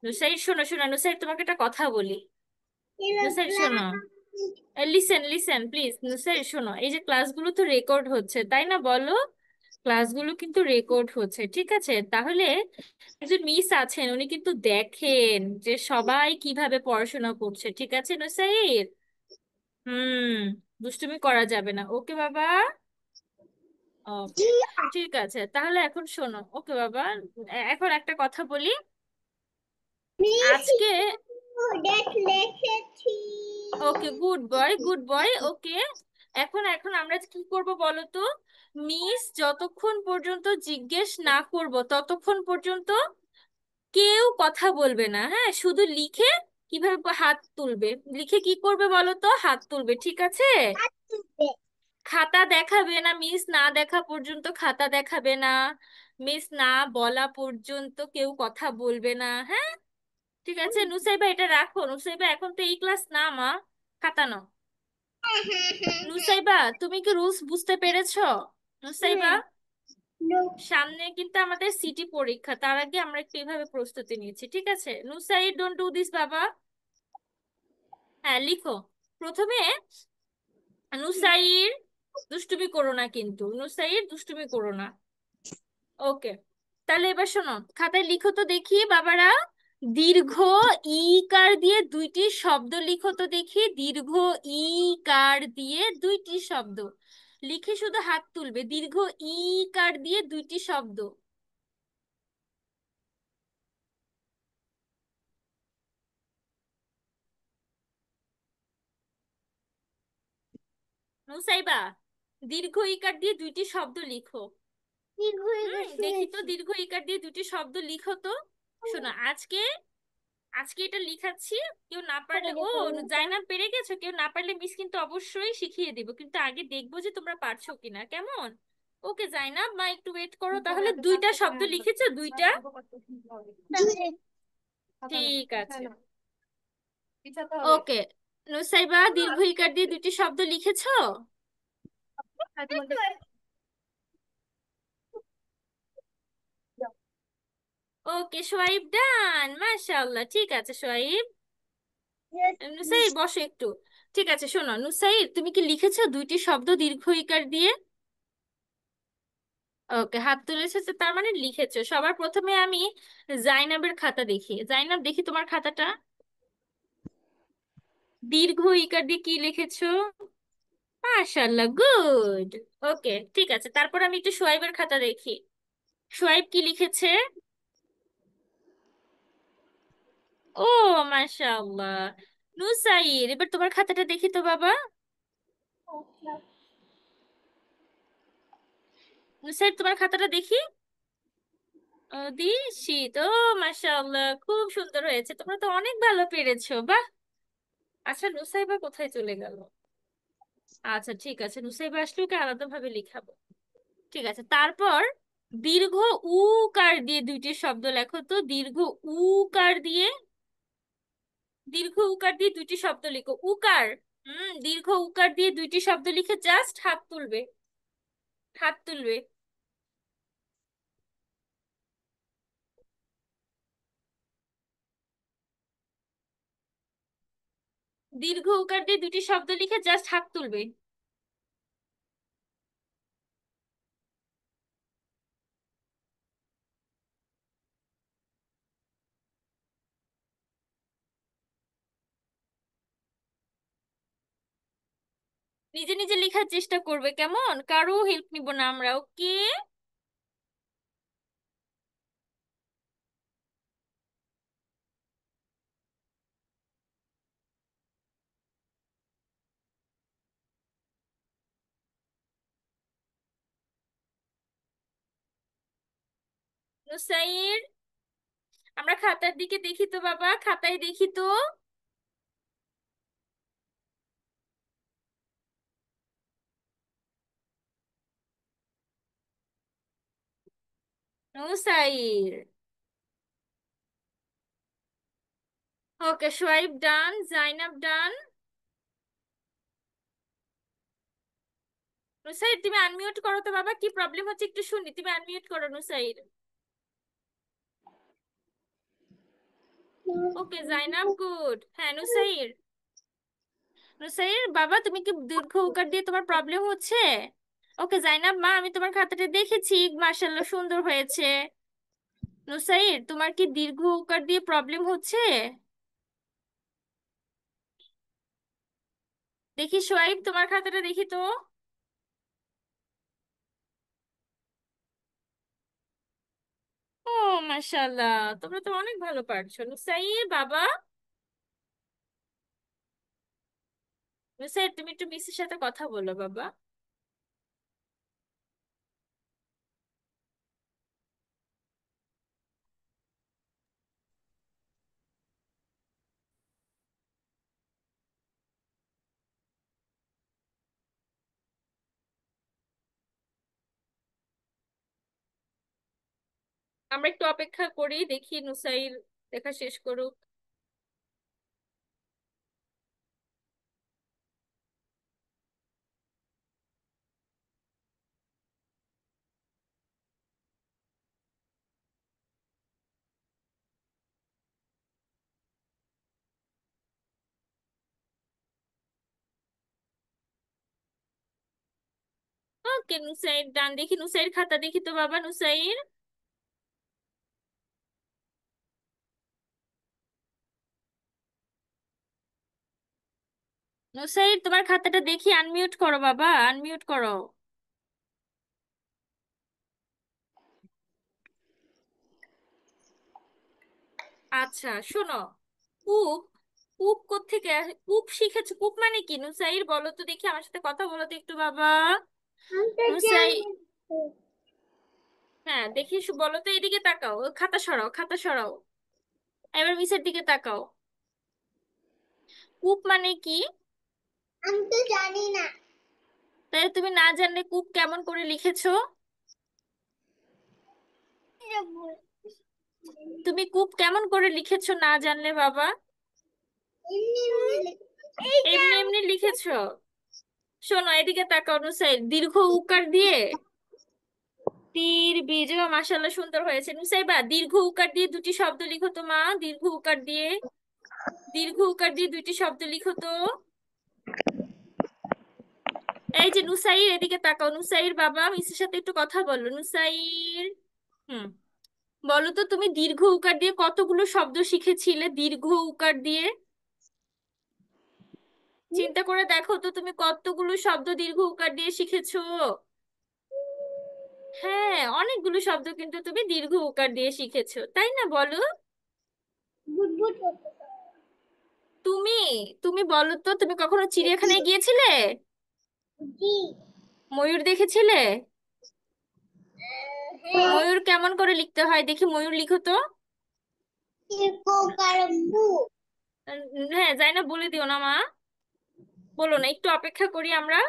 নুসাইর শোনো শোনো, নুসাইর তোমাকে একটা কথা বলি। নুসাইর শোনো, লিসেন লিসেন প্লিজ। নুসাইর শোনো, এই যে ক্লাসগুলো তো রেকর্ড হচ্ছে, তাই না বলো? ক্লাসগুলো কিন্তু রেকর্ড হচ্ছে, ঠিক আছে? তাহলে একজন মিস আছেন, উনি কিন্তু দেখেন যে সবাই কিভাবে পড়াশোনা করছে, ঠিক আছে নুসাইর? হুম, দুষ্টুমি করা যাবে না, ওকে বাবা? ওকে, ঠিক আছে, তাহলে এখন শোনো, ওকে বাবা। এখন একটা কথা বলি, মিস আজকে ডেট লিখেছি। ওকে, গুড বয় গুড বয়, ওকে। এখন এখন আমরা কি করব বলো তো? মিস যতক্ষণ পর্যন্ত জিজ্ঞেস না করব ততক্ষণ পর্যন্ত কেউ কথা বলবে না, হ্যাঁ? শুধু লিখে কিভাবে হাত তুলবে, লিখে কি করবে বলো তো? হাত তুলবে, ঠিক আছে? খাতা দেখাবে না, মিস না দেখা পর্যন্ত খাতা দেখাবে না। মিস না বলা পর্যন্ত কেউ কথা বলবে না, হ্যাঁ? ঠিক আছে নুসাইবা, এটা রাখো। নুসাইবা, এখন তো এই ক্লাস না মা, খাতা নাও। নুসাইবা, তুমি কি রুলস বুঝতে পেরেছো? নুসাইবা, সামনে কিন্তু আমাদের সিটি পরীক্ষা, তার আগে আমরা একটু এভাবে প্রস্তুতি নিচ্ছি, ঠিক আছে? নুসাই, ডোন্ট ডু দিস বাবা। হ্যাঁ, লিখো। প্রথমে নুসাইর, দুষ্টুমি করো না কিন্তু, নুসাইর দুষ্টুমি করো না। ওকে, তাহলে এবার শোনো, খাতায় লিখো তো দেখি বাবারা। দীর্ঘ ই কার দিয়ে দুইটি শব্দ লিখো তো দেখি। দীর্ঘ ই কার দিয়ে দুইটি শব্দ লিখে শুধু হাত তুলবে। দীর্ঘ ই কার দিয়ে দুইটি শব্দ। নুসাইবা, দীর্ঘ ইকার দিয়ে দুইটি শব্দ লিখো। দেখি তো, দীর্ঘ ইকার দিয়ে দুটি শব্দ লিখো তো। শোনো, আজকে আজকে এটা লিখাচ্ছি। কেউ না পারলে, ও জাইনাব পেরে গেছো, কেউ না পারলে মিস কিন্তু অবশ্যই শিখিয়ে দিব, কিন্তু আগে দেখবো যে তোমরা পারছো কিনা, কেমন? ওকে জাইনাব, মা একটু ওয়েট করো। কিন্তু আমার তাহলে একটা কাজ দুইটা করতে হবে, শব্দ হ্যাঁ, লিখেছো? দুইটা? অঙ্ক করতে হবে। খাতা নাও, ঠিক হ্যাঁ আছে। নাও, পিছাতে হবে। ওকে নুসাইবা, দীর্ঘ ইকার দিয়ে দুটি শব্দ লিখেছো? হ্যাঁ, তোমাদের ওকে সোয়াইব, ডান, মাশাআল্লাহ। ঠিক আছে সোয়াইব। নুসাইর বসো একটু। ঠিক আছে, শোনো নুসাইর, তুমি কি লিখেছো দুইটি শব্দ দীর্ঘ ইকার দিয়ে? ওকে, হাত তুলেছো তো, তার মানে লিখেছো। সবার প্রথমে আমি জাইনাবের খাতা দেখি। জাইনাব, দেখি তোমার খাতাটা। দীর্ঘ ইকার দিয়ে কি লিখেছো? মাশাআল্লাহ, গুড। ওকে ঠিক আছে, তারপর আমি একটু সোয়াইবের খাতা দেখি। সোয়াইব কি লিখেছে? ও মাশাআল্লাহ। নুসাইর, এবার তোমার খাতাটা দেখি তো বাবা। নুসাইর, তোমার খাতাটা দেখি। দীক্ষিত, ও মাশাআল্লাহ, খুব সুন্দর হয়েছে, তোমরা তো অনেক ভালো পেরেছো, বাহ। আচ্ছা নুসাইবা কোথায় চলে গেল? আচ্ছা ঠিক আছে, নুসাইবা আসলে ওকে আলাদাভাবে লিখাবো। ঠিক আছে, তারপর দীর্ঘ উ কার দিয়ে দুইটি শব্দ লেখো তো। দীর্ঘ উ কার দিয়ে, দীর্ঘ উকার দিয়ে দুইটি শব্দ লিখো। উকার, দীর্ঘ উকার দিয়ে দুইটি শব্দ লিখে জাস্ট হাত তুলবে। হাত তুলবে। দীর্ঘ উকার দিয়ে দুইটি শব্দ লিখে জাস্ট হাত তুলবে। নিজে নিজে লেখার চেষ্টা করবে, কেমন? কারো হেল্প নিব না আমরা, ওকে? নুসাইর, আমরা খাতার দিকে দেখি তো বাবা, খাতায় দেখি তো। নুসাইর, ওকে সোয়াইব ডান, জাইনাব ডান। নুসাইর, তুমি আনমিউট করো তো বাবা, কি প্রবলেম হচ্ছে একটু শুনি, তুমি আনমিউট করো নুসাইর। ওকে জাইনাব, গুড। হ্যাঁ নুসাইর, নুসাইর বাবা, তুমি কি দীর্ঘ উকার দিয়ে তোমার প্রবলেম হচ্ছে? ওকে জাইনাব মা, আমি তোমার খাতাটা দেখেছি, মাশাআল্লাহ সুন্দর হয়েছে। নুসাইর, তোমার কি দীর্ঘ উকার দিয়ে প্রবলেম হচ্ছে? দেখি সোয়াইব, তোমার খাতাটা দেখি তো। ও মাশাআল্লাহ, তোমরা তো অনেক ভালো পারছো। নুসাইর বাবা, নুসাইর তুমি একটু মিসের সাথে কথা বলো বাবা। আমরা একটু অপেক্ষা করি, দেখি নুসাইর লেখা শেষ করুক। ওকে নুসাইর ডান, দেখি নুসাইর খাতা দেখি তো বাবা। নুসাইর, নুসাইর তোমার খাতাটা দেখি, আনমিউট করো বাবা, আনমিউট করো। আচ্ছা শোনো, কূপ, কূপ কোত্থেকে কূপ শিখেছো? কূপ মানে কি নুসাইর বলো তো দেখি, আমার সাথে কথা বলো তো একটু বাবা। আমি তো নুসাই, জানি। হ্যাঁ দেখি বলো তো, এদিকে তাকাও, ও খাতা সরাও, খাতা সরাও, এবার মিসের দিকে তাকাও। কূপ মানে কি? আমি তো জানি না। তাই তুমি না জানলে কূপ কেমন করে লিখেছো? এটা বল। তুমি কূপ কেমন করে লিখেছো না জানলে বাবা? এমনি এমনি এই যে এমনি আমি এমনি লিখেছো? শোনো এদিকে তাকাও নুসাইর, দীর্ঘ উকার দিয়ে তীর বিজয়, মাশাআল্লাহ সুন্দর হয়েছে। নুসাইবা দীর্ঘ উকার দিয়ে দুটি শব্দ লিখো তো মা, দীর্ঘ উকার দিয়ে, দীর্ঘ উকার দিয়ে দুইটি শব্দ লিখো তো। এই যে নুসাইর এদিকে তাকাও, নুসাইর বাবা মিসের সাথে একটু কথা বলো নুসাইর। হুম, বলো তো তুমি দীর্ঘ উকার দিয়ে কতগুলো শব্দ শিখেছিলে? দীর্ঘ উকার দিয়ে চিন্তা করে দেখো তো, তুমি কতগুলো শব্দ দীর্ঘ উকার দিয়ে শিখেছো? হ্যাঁ, অনেকগুলো শব্দ কিন্তু তুমি দীর্ঘ উকার দিয়ে শিখেছো, তাই না বলো? বুটবুট করতে। তুমি তুমি বলো তো, তুমি কখনো চিড়িয়াখানায় গিয়েছিলে? জি। ময়ূর দেখেছিলে? হ্যাঁ। ময়ূর কেমন করে লিখতে হয় দেখি, ময়ূর লিখো তো। ইকো কারব্বু। হ্যাঁ যাই না, বলে দিও না মা, বলো না, একটু অপেক্ষা করি আমরা।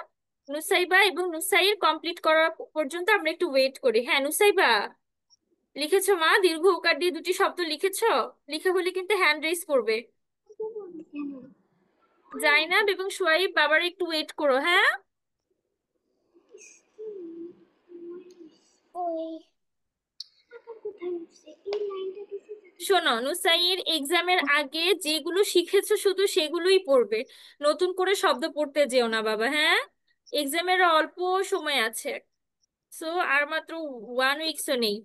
নুসাইবা এবং নুসাইর কমপ্লিট করা পর্যন্ত আমরা একটু ওয়েট করি। হ্যাঁ নুসাইবা, লিখেছো মা? দীর্ঘ উকার দিয়ে দুটি শব্দ লিখেছো? লিখে হলে কিন্তু হ্যান্ড রেজ করবে। জাইনাব এবং সোয়াইব বাবার একটু ওয়েট করো, হ্যাঁ। ওই কোথায় আছে এই লাইনটা দিছে? শোনো নুসাইর, এক্সামের আগে যেগুলো শিখেছো শুধু সেগুলোই পড়বে, নতুন করে শব্দ পড়তে যেও না বাবা, হ্যাঁ। এক্সামের অল্প সময় আছে, সো আর মাত্র 1 উইকসও নেই।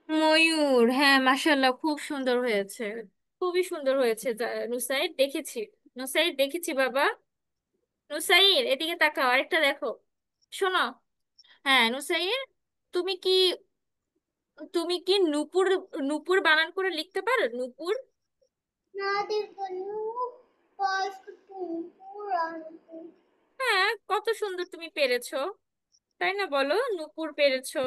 ময়ূর, হ্যাঁ মাশাল্লাহ খুব সুন্দর হয়েছে, খুবই সুন্দর হয়েছে নুসাইর, দেখেছি, নুসাইর দেখেছি বাবা। নুসাইর এদিকে তাকাও, আরেকটা দেখো, শোনো। হ্যাঁ নুসাইর, তুমি কি তুমি কি নূপুর, নূপুর বানান করে লিখতে পারো? নূপুর, না দেখো নু পাস পুরান। হ্যাঁ কত সুন্দর তুমি পেরেছো, তাই না বলো? নূপুর পেরেছো,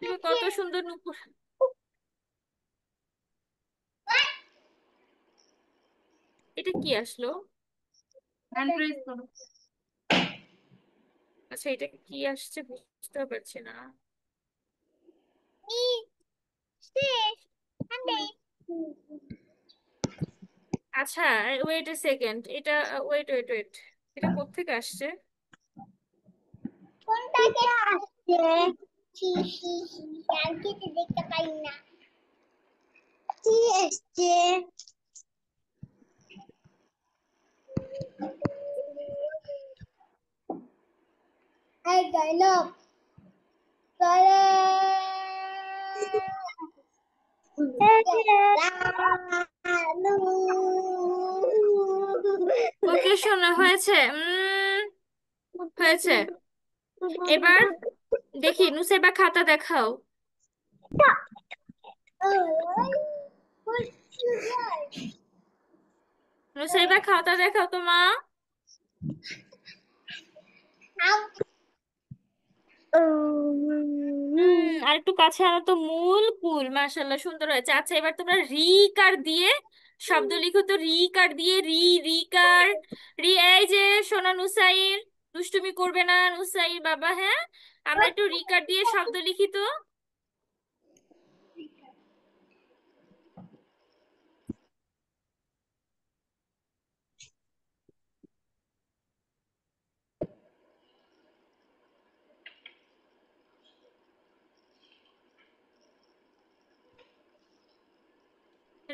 তুমি কত সুন্দর নূপুর। এটা কি আসলো? হ্যান্ড রেজ করো। আচ্ছা এটা কি আসছে বুঝতে পারছি না। ই শেষ আন্ডে। আচ্ছা, ওয়েট এ সেকেন্ড, এটা ওয়েট ওয়েট ওয়েট, এটা কোত্থেকে আসছে? কোনটাকে আসছে? ছি ছি ছি, আর কিছু দেখতে পাই না। কি আসছে? এই ডায়লগ করে। ওকে শোনা হয়েছে, হয়েছে। এবার দেখি নুসেবা খাতা দেখাও, নুসেবা খাতা দেখাও তো মা। আর একটু কাছে আনো তো, মূল কুল, মাশাল্লাহ সুন্দর হয়েছে। আচ্ছা এবার তোমরা রিকার দিয়ে শব্দ লিখো তো, রিকার দিয়ে, রিকার, এই যে সোনা নুসাইর, দুষ্টুমি করবে না নুসাইর বাবা, হ্যাঁ। আমরা একটু রিকার দিয়ে শব্দ লিখি তো।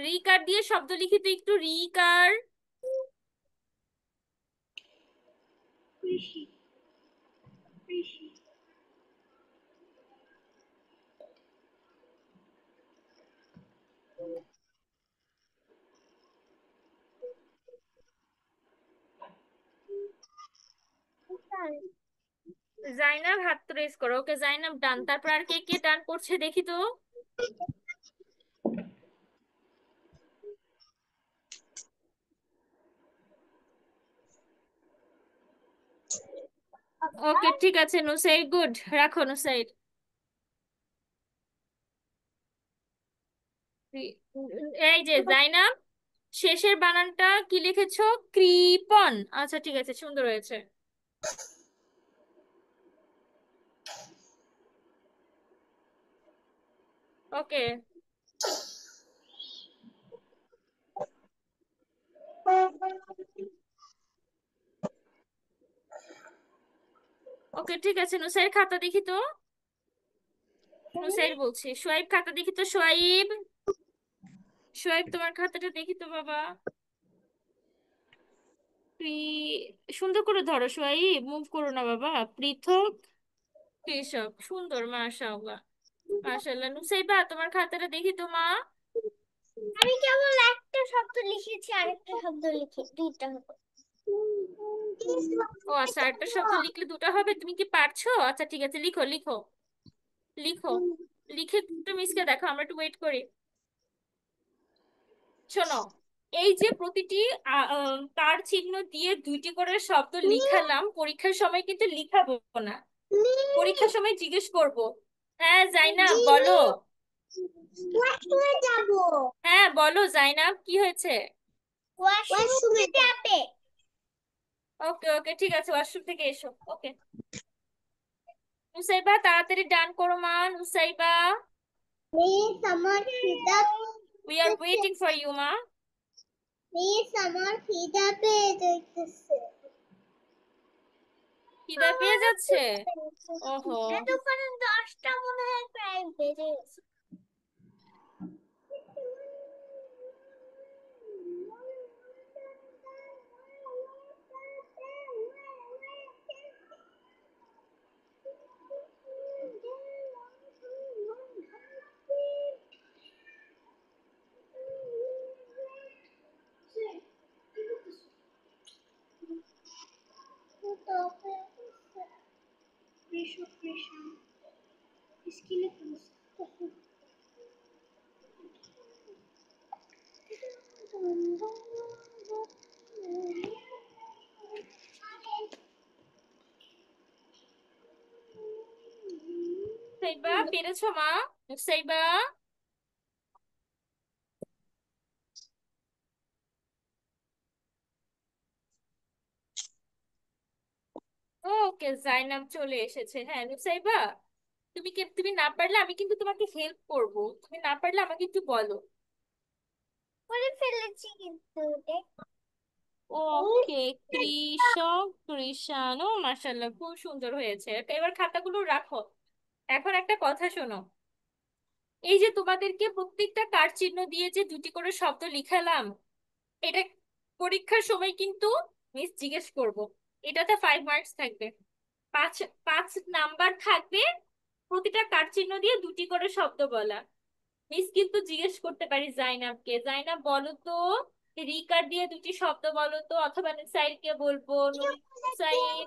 রিকার দিয়ে শব্দ লিখি তো একটু, রিকার। কৃষি কৃষি জাইনাব হাত রেজ করো। ওকে জাইনাব ডান। তারপর আর কে কে ডান করছে দেখি তো। ওকে ঠিক আছে নুসাইর, গুড। রাখো নুসাইর। এই যে জাইনাব, শেষের বানানটা কি লিখেছো? কৃপন। আচ্ছা ঠিক আছে, সুন্দর হয়েছে। ওকে ওকে ঠিক আছে, নুসাইর খাতা দেখি তো। নুসাইর বলছি, সোয়াইব খাতা দেখি তো। সোয়াইব, সোয়াইব তোমার খাতাটা দেখি তো বাবা। প্রি, সুন্দর করে ধরো সোয়াইব, মুভ করো না বাবা। পৃথক কৃষক, সুন্দর, মাশাআল্লাহ মাশাআল্লাহ। নুসাইবা তোমার খাতাটা দেখি তো মা। আমি কেবল একটা শব্দ লিখেছি, আরেকটা শব্দ লিখি, দুইটা হবে। ও আচ্ছা, একটা শব্দ লিখলে দুটো হবে, তুমি কি পারছো? আচ্ছা ঠিক আছে, লিখো লিখো লিখো। লিখে একটু মিসকে দেখো, আমরা একটু ওয়েট করি। শোনো, এই যে প্রতিটি তার চিহ্ন দিয়ে দুইটি করে শব্দ লিখালাম, পরীক্ষার সময় কিন্তু লিখাবো না, পরীক্ষার সময় জিজ্ঞেস করব। হ্যাঁ জাইনাব বলো। ওয়াশরুমে যাব। হ্যাঁ বলো জাইনাব, কি হয়েছে? ওয়াশরুমে যাবে। ওকে ওকে ঠিক আছে, ওয়াশরুম থেকে এসো। ওকে নুসাইবা তাড়াতাড়ি ডান করো মা। নুসাইবা, মিস আমার খিদা we are waiting for you মা। মিস আমার খিদা পেয়ে যাইতেছে। খিদা পেয়ে যাচ্ছে? ওহো, এতক্ষণ 10টা মনে হয় প্রায় বেজে গেছে। নুসাইবা পেরেছো মা? নুসাইবা, ওকে জাইনাব চলে এসেছে। হ্যাঁ নুসাইবা, তুমি না পারলে আমি কিন্তু তোমাকে হেল্প করব, তুমি না পারলে আমাকে একটু বলো। করে ফেলেছি কিন্তু ওকে, কৃষক কৃষাণ, ও মাশাআল্লাহ খুব সুন্দর হয়েছে। এবার খাতাগুলো রাখো। এখন একটা কথা শোনো, এই যে তোমাদেরকে প্রত্যেকটা কার চিহ্ন দিয়ে যে দুটি করে শব্দ লিখালাম, এটা পরীক্ষার সময় কিন্তু মিস জিজ্ঞেস করব। এটাতে 5 মার্কস থাকবে, পাঁচ পাঁচ নাম্বার থাকবে। প্রতিটা কার চিহ্ন দিয়ে দুটি করে শব্দ বলা। মিস কিন্তু জিজ্ঞেস করতে পারি জাইনাবকে, জাইনাব বলো তো, রিকার দিয়ে দুটি শব্দ বলো তো, অথবা নুসাইরকে বলবো, নুসাইর।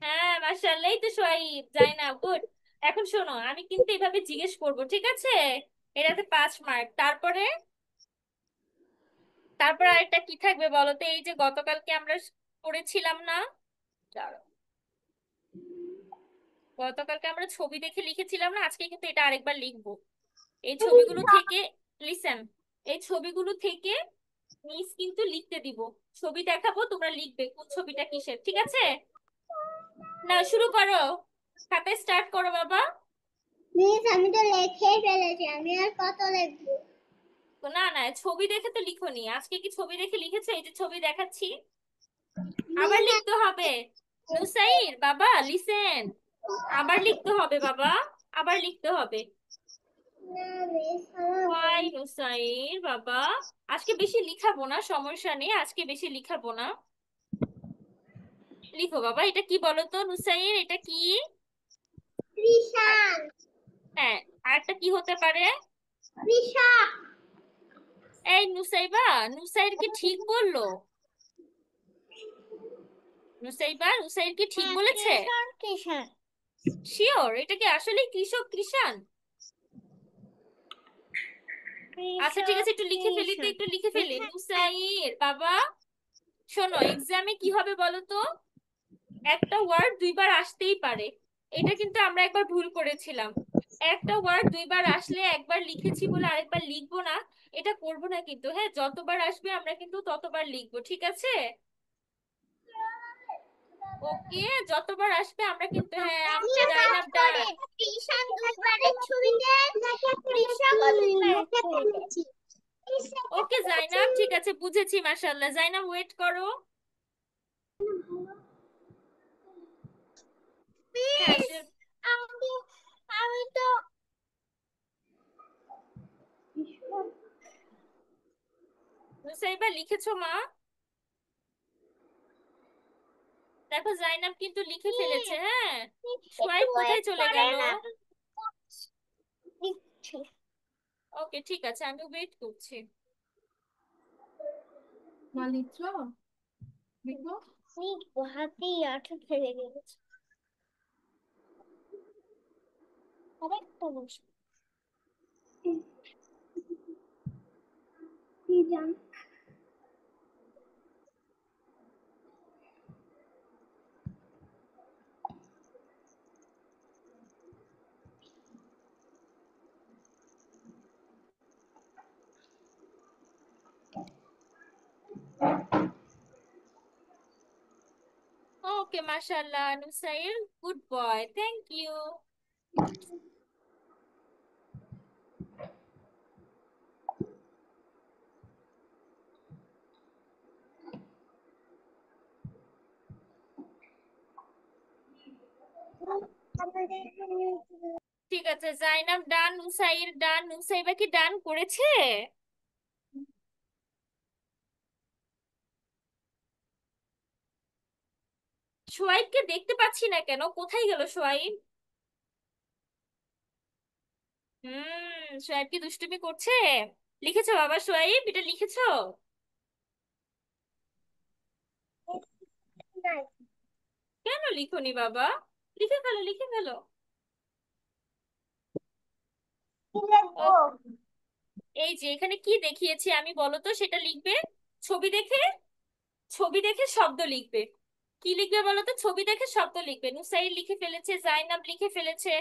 হ্যাঁ মাশাআল্লাহ, এই তো সোয়াইব, জাইনাব, গুড। এখন শোনো, আমি কিন্তু এভাবে জিজ্ঞেস করব, ঠিক আছে? এটাতে 5 মার্ক। তারপরে তারপর আরেকটা কি থাকবে বলো তো? এই যে গতকালকে আমরা পড়েছিলাম না, দাঁড়াও, গতকালকে আমরা ছবি দেখে লিখেছিলাম না, আজকে কিন্তু এটা আরেকবার লিখবো। এই ছবিগুলো থেকে, লিসেন, এই ছবিগুলো থেকে মিস কিন্তু লিখতে দিব। ছবি দেখাবো, তোমরা লিখবে কোন ছবিটা কিসের, ঠিক আছে? না শুরু করো, খাতায় স্টার্ট করো বাবা। মিস আমি তো লিখেই ফেলেছি, আমি আর কত লিখবো? না না, ছবি দেখে তো লিখোনি। আজকে কি ছবি দেখে লিখেছো? এই যে ছবি দেখাচ্ছি, আবার লিখতে হবে। নুসাইর বাবা লিসেন, আবার লিখতে হবে বাবা, আবার লিখতে হবে। না মিস আমার নুসাইর বাবা, আজকে বেশি লিখাবো না, সমস্যা নেই, আজকে বেশি লিখাবো না। লিখো বাবা, এটা কি বলো তো নুসাইর, এটা কি? আর- কৃষাণ। হ্যাঁ, আরেকটা কি হতে পারে? কৃষক। এই নুসাইবা, নুসাইর কি ঠিক বললো? নুসাইবা, নুসাইর কি ঠিক হ্যাঁ, বলেছে? কৃষণ কৃষাণ। শিওর এটা কি আসলে কৃষক কৃষাণ? আচ্ছা ঠিক কৃষক আছে, একটু লিখে ফেলি তো, কৃষাণ। একটু লিখে ফেলি। হ্যাঁ, নুসাইর বাবা, শোনো, এক্সামে কি হবে বলো তো? একটা ওয়ার্ড দুইবার আসতেই পারে, এটা কিন্তু আমরা একবার ভুল করেছিলাম। একটা ওয়ার্ড দুইবার আসলে একবার লিখেছি বলে আরেকবার লিখবো না, এটা করবো না কিন্তু। হ্যাঁ, যতবার আসবে আমরা কিন্তু ততবার লিখবো, ঠিক আছে? ওকে, যতবার আসবে আমরা কিন্তু, হ্যাঁ নিয়ে কাজ জাইনাব করে ডান। কৃষাণ দুইবারের ছবিতে, কৃষকও দুইবারের ছবিতে। ওকে জাইনাব, ঠিক আছে, বুঝেছি, মাশাআল্লাহ। জাইনাব ওয়েট করো। হ্যাঁ মিস, সে, আমি আমি তো নুসাইবা লিখেছো মা? দেখো জাইনাব কিন্তু লিখে ফেলেছে। হ্যাঁ, একটু সোয়াইব কোথায় ওয়েট চলে গেল? করেন, আমি দিচ্ছি। ওকে ঠিক আছে, আমি ওয়েট করছি। মা লিখছো? লিখো। হাতেই আঠা ফেলে গেছে। আরেকটা বসে কি জান। ওকে মাশাআল্লাহ Nusair, good boy, thank you. ঠিক আছে, জাইনাব ডান, নুসাইর ডান, নুসাইবা কি ডান করেছে? সোয়াইবকে দেখতে পাচ্ছি না কেন, কোথায় গেল সোয়াইব? সোয়াইব কি দুষ্টুমি করছে? লিখেছো বাবা সোয়াইব, এটা লিখেছো? কেন লিখোনি বাবা? লিখে ফেলো, লিখে ফেলো। ও, এই যে এখানে কি দেখিয়েছি আমি বলো তো, সেটা লিখবে। ছবি দেখে, ছবি দেখে শব্দ লিখবে। কি লিখবে বলো তো? ছবি দেখে শব্দ লিখবে। নুসাইর লিখে ফেলেছে, জাইনাব লিখে ফেলেছে।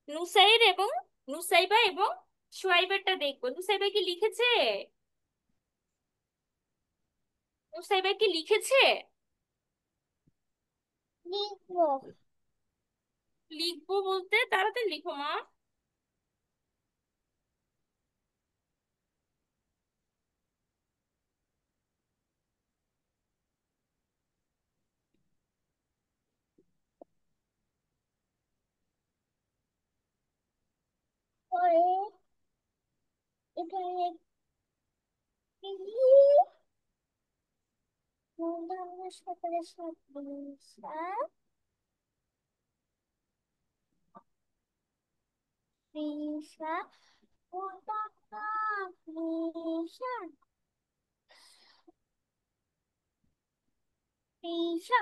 নুসাইর এবং নুসাইবা এবং সোয়াইবারটা দেখবো। নুসাইবা কি লিখেছে? নুসাইবা কি লিখেছে? লিখবো। লিখবো বলতে তাড়াতাড়ি লিখো মা। পরে এখানে সকালে সব রিসা পতাকা রিসা রিসা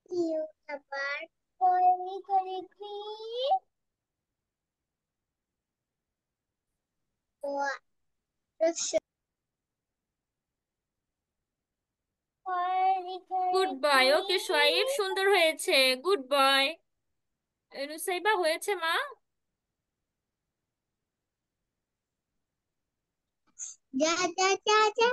ইউ আবার পরে করে কি ও পরে করে গুড কি বয়, ওকে সোয়াইব, সুন্দর হয়েছে, গুড বয়। নুসাইবা হয়েছে মা? যা যা যা যা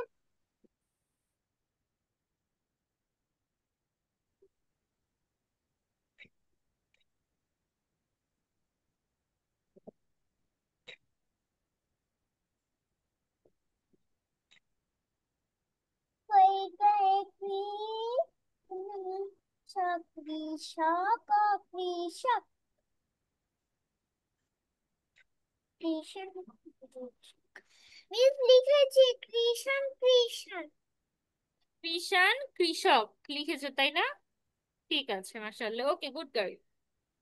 পরে করে কি কৃষক কৃষক কৃষক কৃষণ মিস লিখেছি কৃষণ কৃষণ। কৃষাণ কৃষক লিখেছো তাই না? ঠিক আছে, মাশাআল্লাহ। ওকে, গুড গার্ল।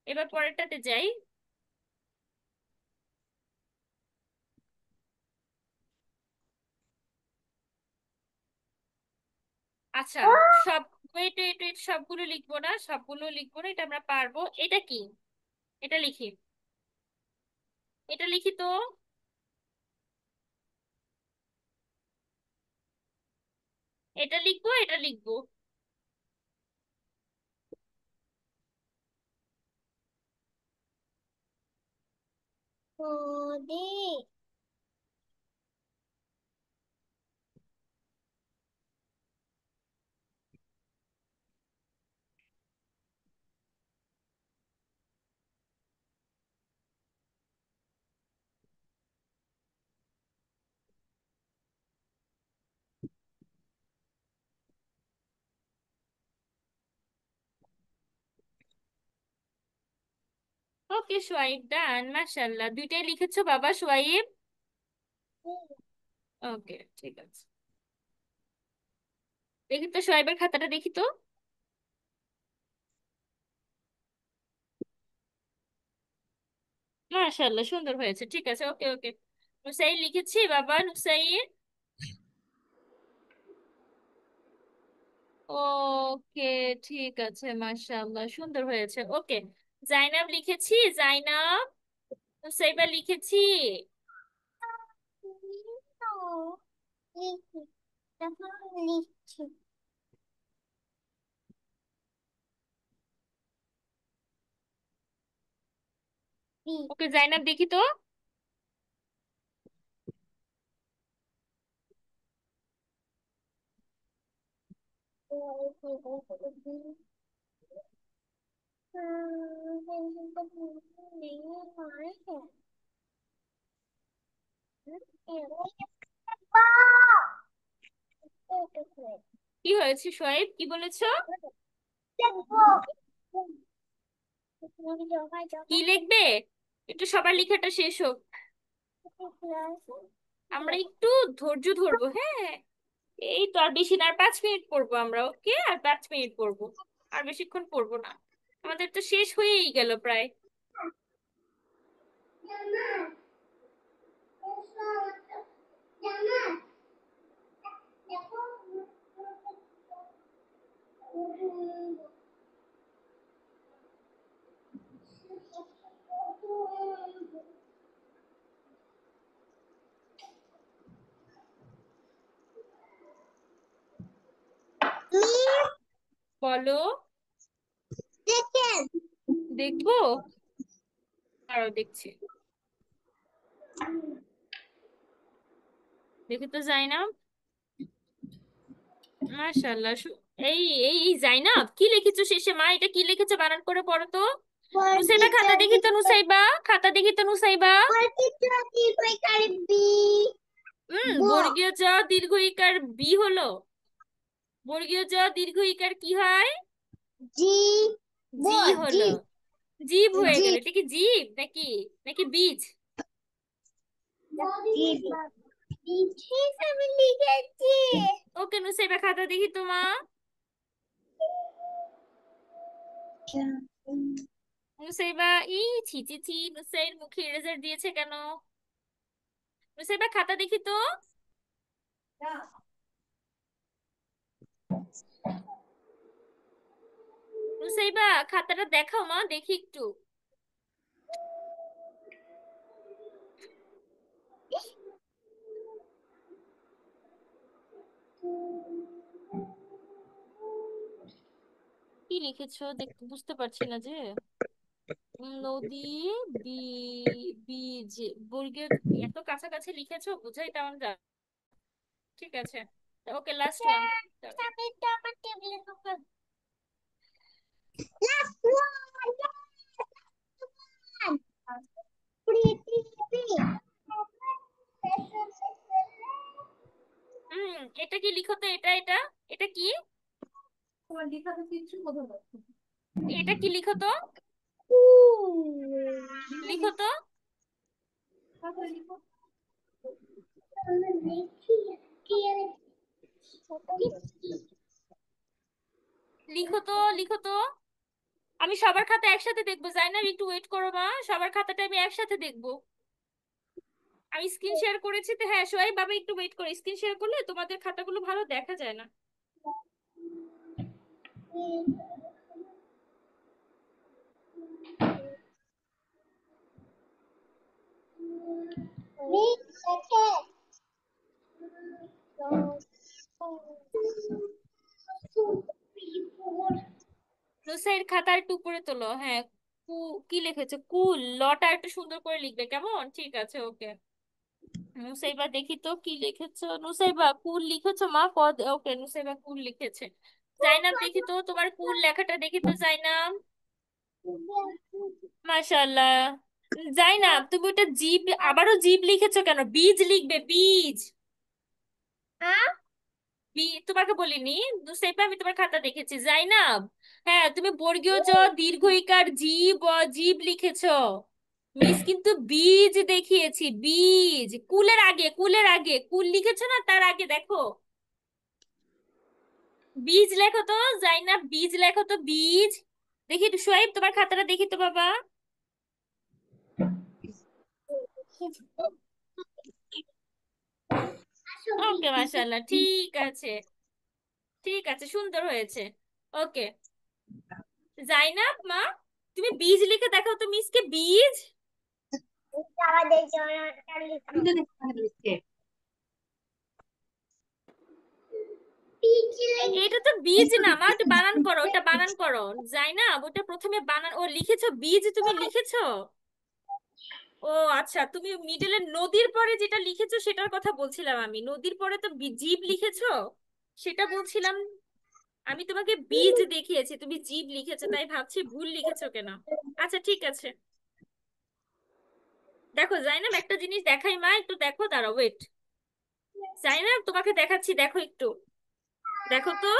এবার পরেরটাতে যাই। আচ্ছা, সব ওয়েট ওয়েট ওয়েট, সবগুলো লিখবো না, সবগুলো লিখবো না, এটা আমরা পারবো। এটা কি? এটা লিখি, এটা লিখি তো। এটা লিখবো, এটা লিখবো। নদী। ওকে সোয়াইব, ডান, মাশাআল্লাহ। দুইটাই লিখেছো বাবা সোয়াইব। ওকে, ঠিক আছে। দেখি তো সোয়াইবের খাতাটা, দেখি তো। মাশাআল্লাহ, সুন্দর হয়েছে। ঠিক আছে, ওকে ওকে। নুসাই লিখেছি বাবা, নুসাই। ওকে, ঠিক আছে, মাশাআল্লাহ, সুন্দর হয়েছে। ওকে, জাইনাব লিখেছি, জাইনাব। নুসাইবা লিখেছি। লিখি তখন লিখছি। ওকে জাইনাব, দেখি তো। কি হয়েছে সোয়াইব, কি বলেছো? কি লিখবে? একটু সবার লেখাটা শেষ হোক, আমরা একটু ধৈর্য ধরবো, হ্যাঁ। এই তো আর বেশি না, আর 5 মিনিট পড়বো আমরা, ওকে, আর 5 মিনিট পড়বো, আর বেশিক্ষণ পড়বো না। আমাদের তো শেষ হয়েই গেল প্রায়। বলো। দেখবো, আরো দেখছি। দেখি তো জাইনাব। মাশাআল্লাহ, এই এই এই জাইনাব, কি লিখেছো শেষে? মা, এটা কি লিখেছো? বানান করে পড়ো তো। নুসাইবা খাতা দেখি তো, নুসাইবা খাতা দেখি তো, নুসাইবা। বর্গীয় জ দীর্ঘ ইকার বি হলো। বর্গীয় জ দীর্ঘ ইকার কি হয়? জি জি হলো। জীব হয়ে জি গেল। এটা কি জীব নাকি, নাকি বীজ? আমি লিখেছি। ওকে নুসাইবা খাতা দেখি তো মা। নুসাইবা, ই ছি ছি ছি, নুসাইর মুখে ইরেজার দিয়েছে কেন? নুসাইবা খাতা দেখি তো। নুসাইবা খাতাটা দেখাও মা, দেখি একটু। কি লিখেছো দেখতে বুঝতে পারছি না যে। নদী, বি, বীজ, বর্গীয়। এত কাছাকাছি লিখেছো, বুঝাই তেমন যা। ঠিক আছে, ওকে, লাস্ট ওয়ান। আমি তো আমার টেবিলে লাস্ট ওয়ান পৃথিবী। এটা কি লিখো তো, এটা এটা এটা কি? তোমার লেখাটা কিচ্ছু বোঝা যাচ্ছে না। এটা কি লিখো তো, লিখো তো। লিখো তো, লিখো তো। আমি সবার খাতা একসাথে দেখবো, জাইনাব একটু ওয়েট করো মা, সবার খাতাটা আমি একসাথে দেখবো। আমি স্ক্রিন শেয়ার করেছি তো, হ্যাঁ সোহাই বাবা একটু ওয়েট করো, স্ক্রিন শেয়ার করলে তোমাদের খাতাগুলো ভালো দেখা যায় না। নুসাইর খাতা একটু উপরে তোলো, হ্যাঁ। কি লিখেছে? কুল। লটা একটু সুন্দর করে লিখবে, কেমন? ঠিক আছে, ওকে। নুসাইবা দেখি তো কি লিখেছো। নুসাইবা কুল লিখেছো মা? পদ, ওকে, নুসাইবা কুল লিখেছে। জাইনাব দেখি তো তোমার কুল লেখাটা, দেখি তো জাইনাব। মাশাআল্লাহ। জাইনাব তুমি ওটা জীব, আবারও জীব লিখেছো কেন? বীজ লিখবে, বীজ। তোমাকে বলিনি নুসাইবা, আমি তোমার খাতা দেখেছি জাইনাব। হ্যাঁ, তুমি বর্গীয় জ দীর্ঘ ইকার জীব জীব লিখেছো। মিস কিন্তু বীজ দেখিয়েছি, বীজ। কুলের আগে, কুলের আগে কুল লিখেছো না, তার আগে দেখো বীজ লেখো তো। জাইনাব বীজ লেখো তো, বীজ। দেখি একটু সোহাইব তোমার খাতাটা দেখি তো বাবা। ওকে, মাশাআল্লাহ, ঠিক আছে, ঠিক আছে, সুন্দর হয়েছে। ওকে। জাইনাব মা, তুমি বীজ লিখে দেখাও তো মিসকে, বীজ। এটা তো বীজ না মা, ওটা বানান করো, ওটা বানান করো। জাইনাব ওটা প্রথমে বানান, ও লিখেছো বীজ, তুমি লিখেছো। ও আচ্ছা, তুমি মিডলে নদীর পরে যেটা লিখেছো সেটার কথা বলছিলাম আমি। নদীর পরে তো জীব লিখেছো, সেটা বলছিলাম। আমি তোমাকে বীজ দেখিয়েছি, তুমি জীব লিখেছো, তাই ভাবছি ভুল লিখেছো কেন। আচ্ছা ঠিক আছে। দেখো জাইনাব একটা জিনিস দেখাই মা, একটু দেখো, দাঁড়াও ওয়েট। জাইনাব তোমাকে দেখাচ্ছি, দেখো একটু, দেখো তো,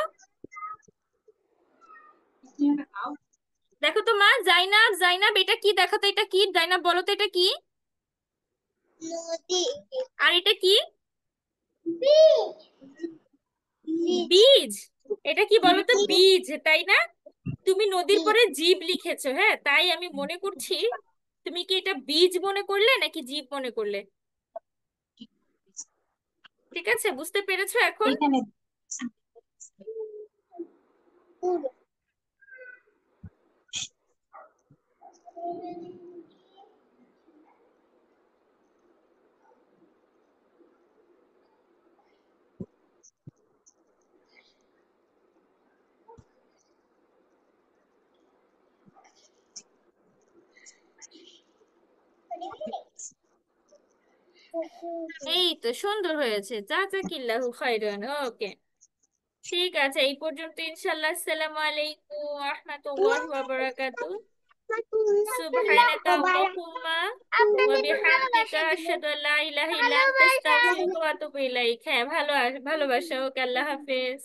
দেখো তো মা। জাইনাব, জাইনাব এটা কি? দেখো তো এটা কি, জাইনাব বলো তো এটা কি? আর এটা কি? বীজ। এটা কি বলো তো? বীজ, তাই না? তুমি নদীর পরে জীব লিখেছো, হ্যাঁ, তাই আমি মনে করছি তুমি কি এটা বীজ মনে করলে নাকি জীব মনে করলে। ঠিক আছে, বুঝতে পেরেছো এখন? এখানে এই তো সুন্দর হয়েছে, জাযাকিল্লাহু খাইরান। ওকে, ঠিক আছে, এই পর্যন্ত ইনশাআল্লাহ। আসসালামু আলাইকুম ওয়া রাহমাতুল্লাহি ওয়া বারাকাতুহু। সুবহানাকা আল্লাহুম্মা ওয়া বিহামদিকা আশহাদু আল্লা ইলাহা ইল্লা আনতা আস্তাগফিরুকা ওয়া আতুবু ইলাইক। হ্যাঁ, ভালোবাসা। ওকে, আল্লাহ হাফেজ।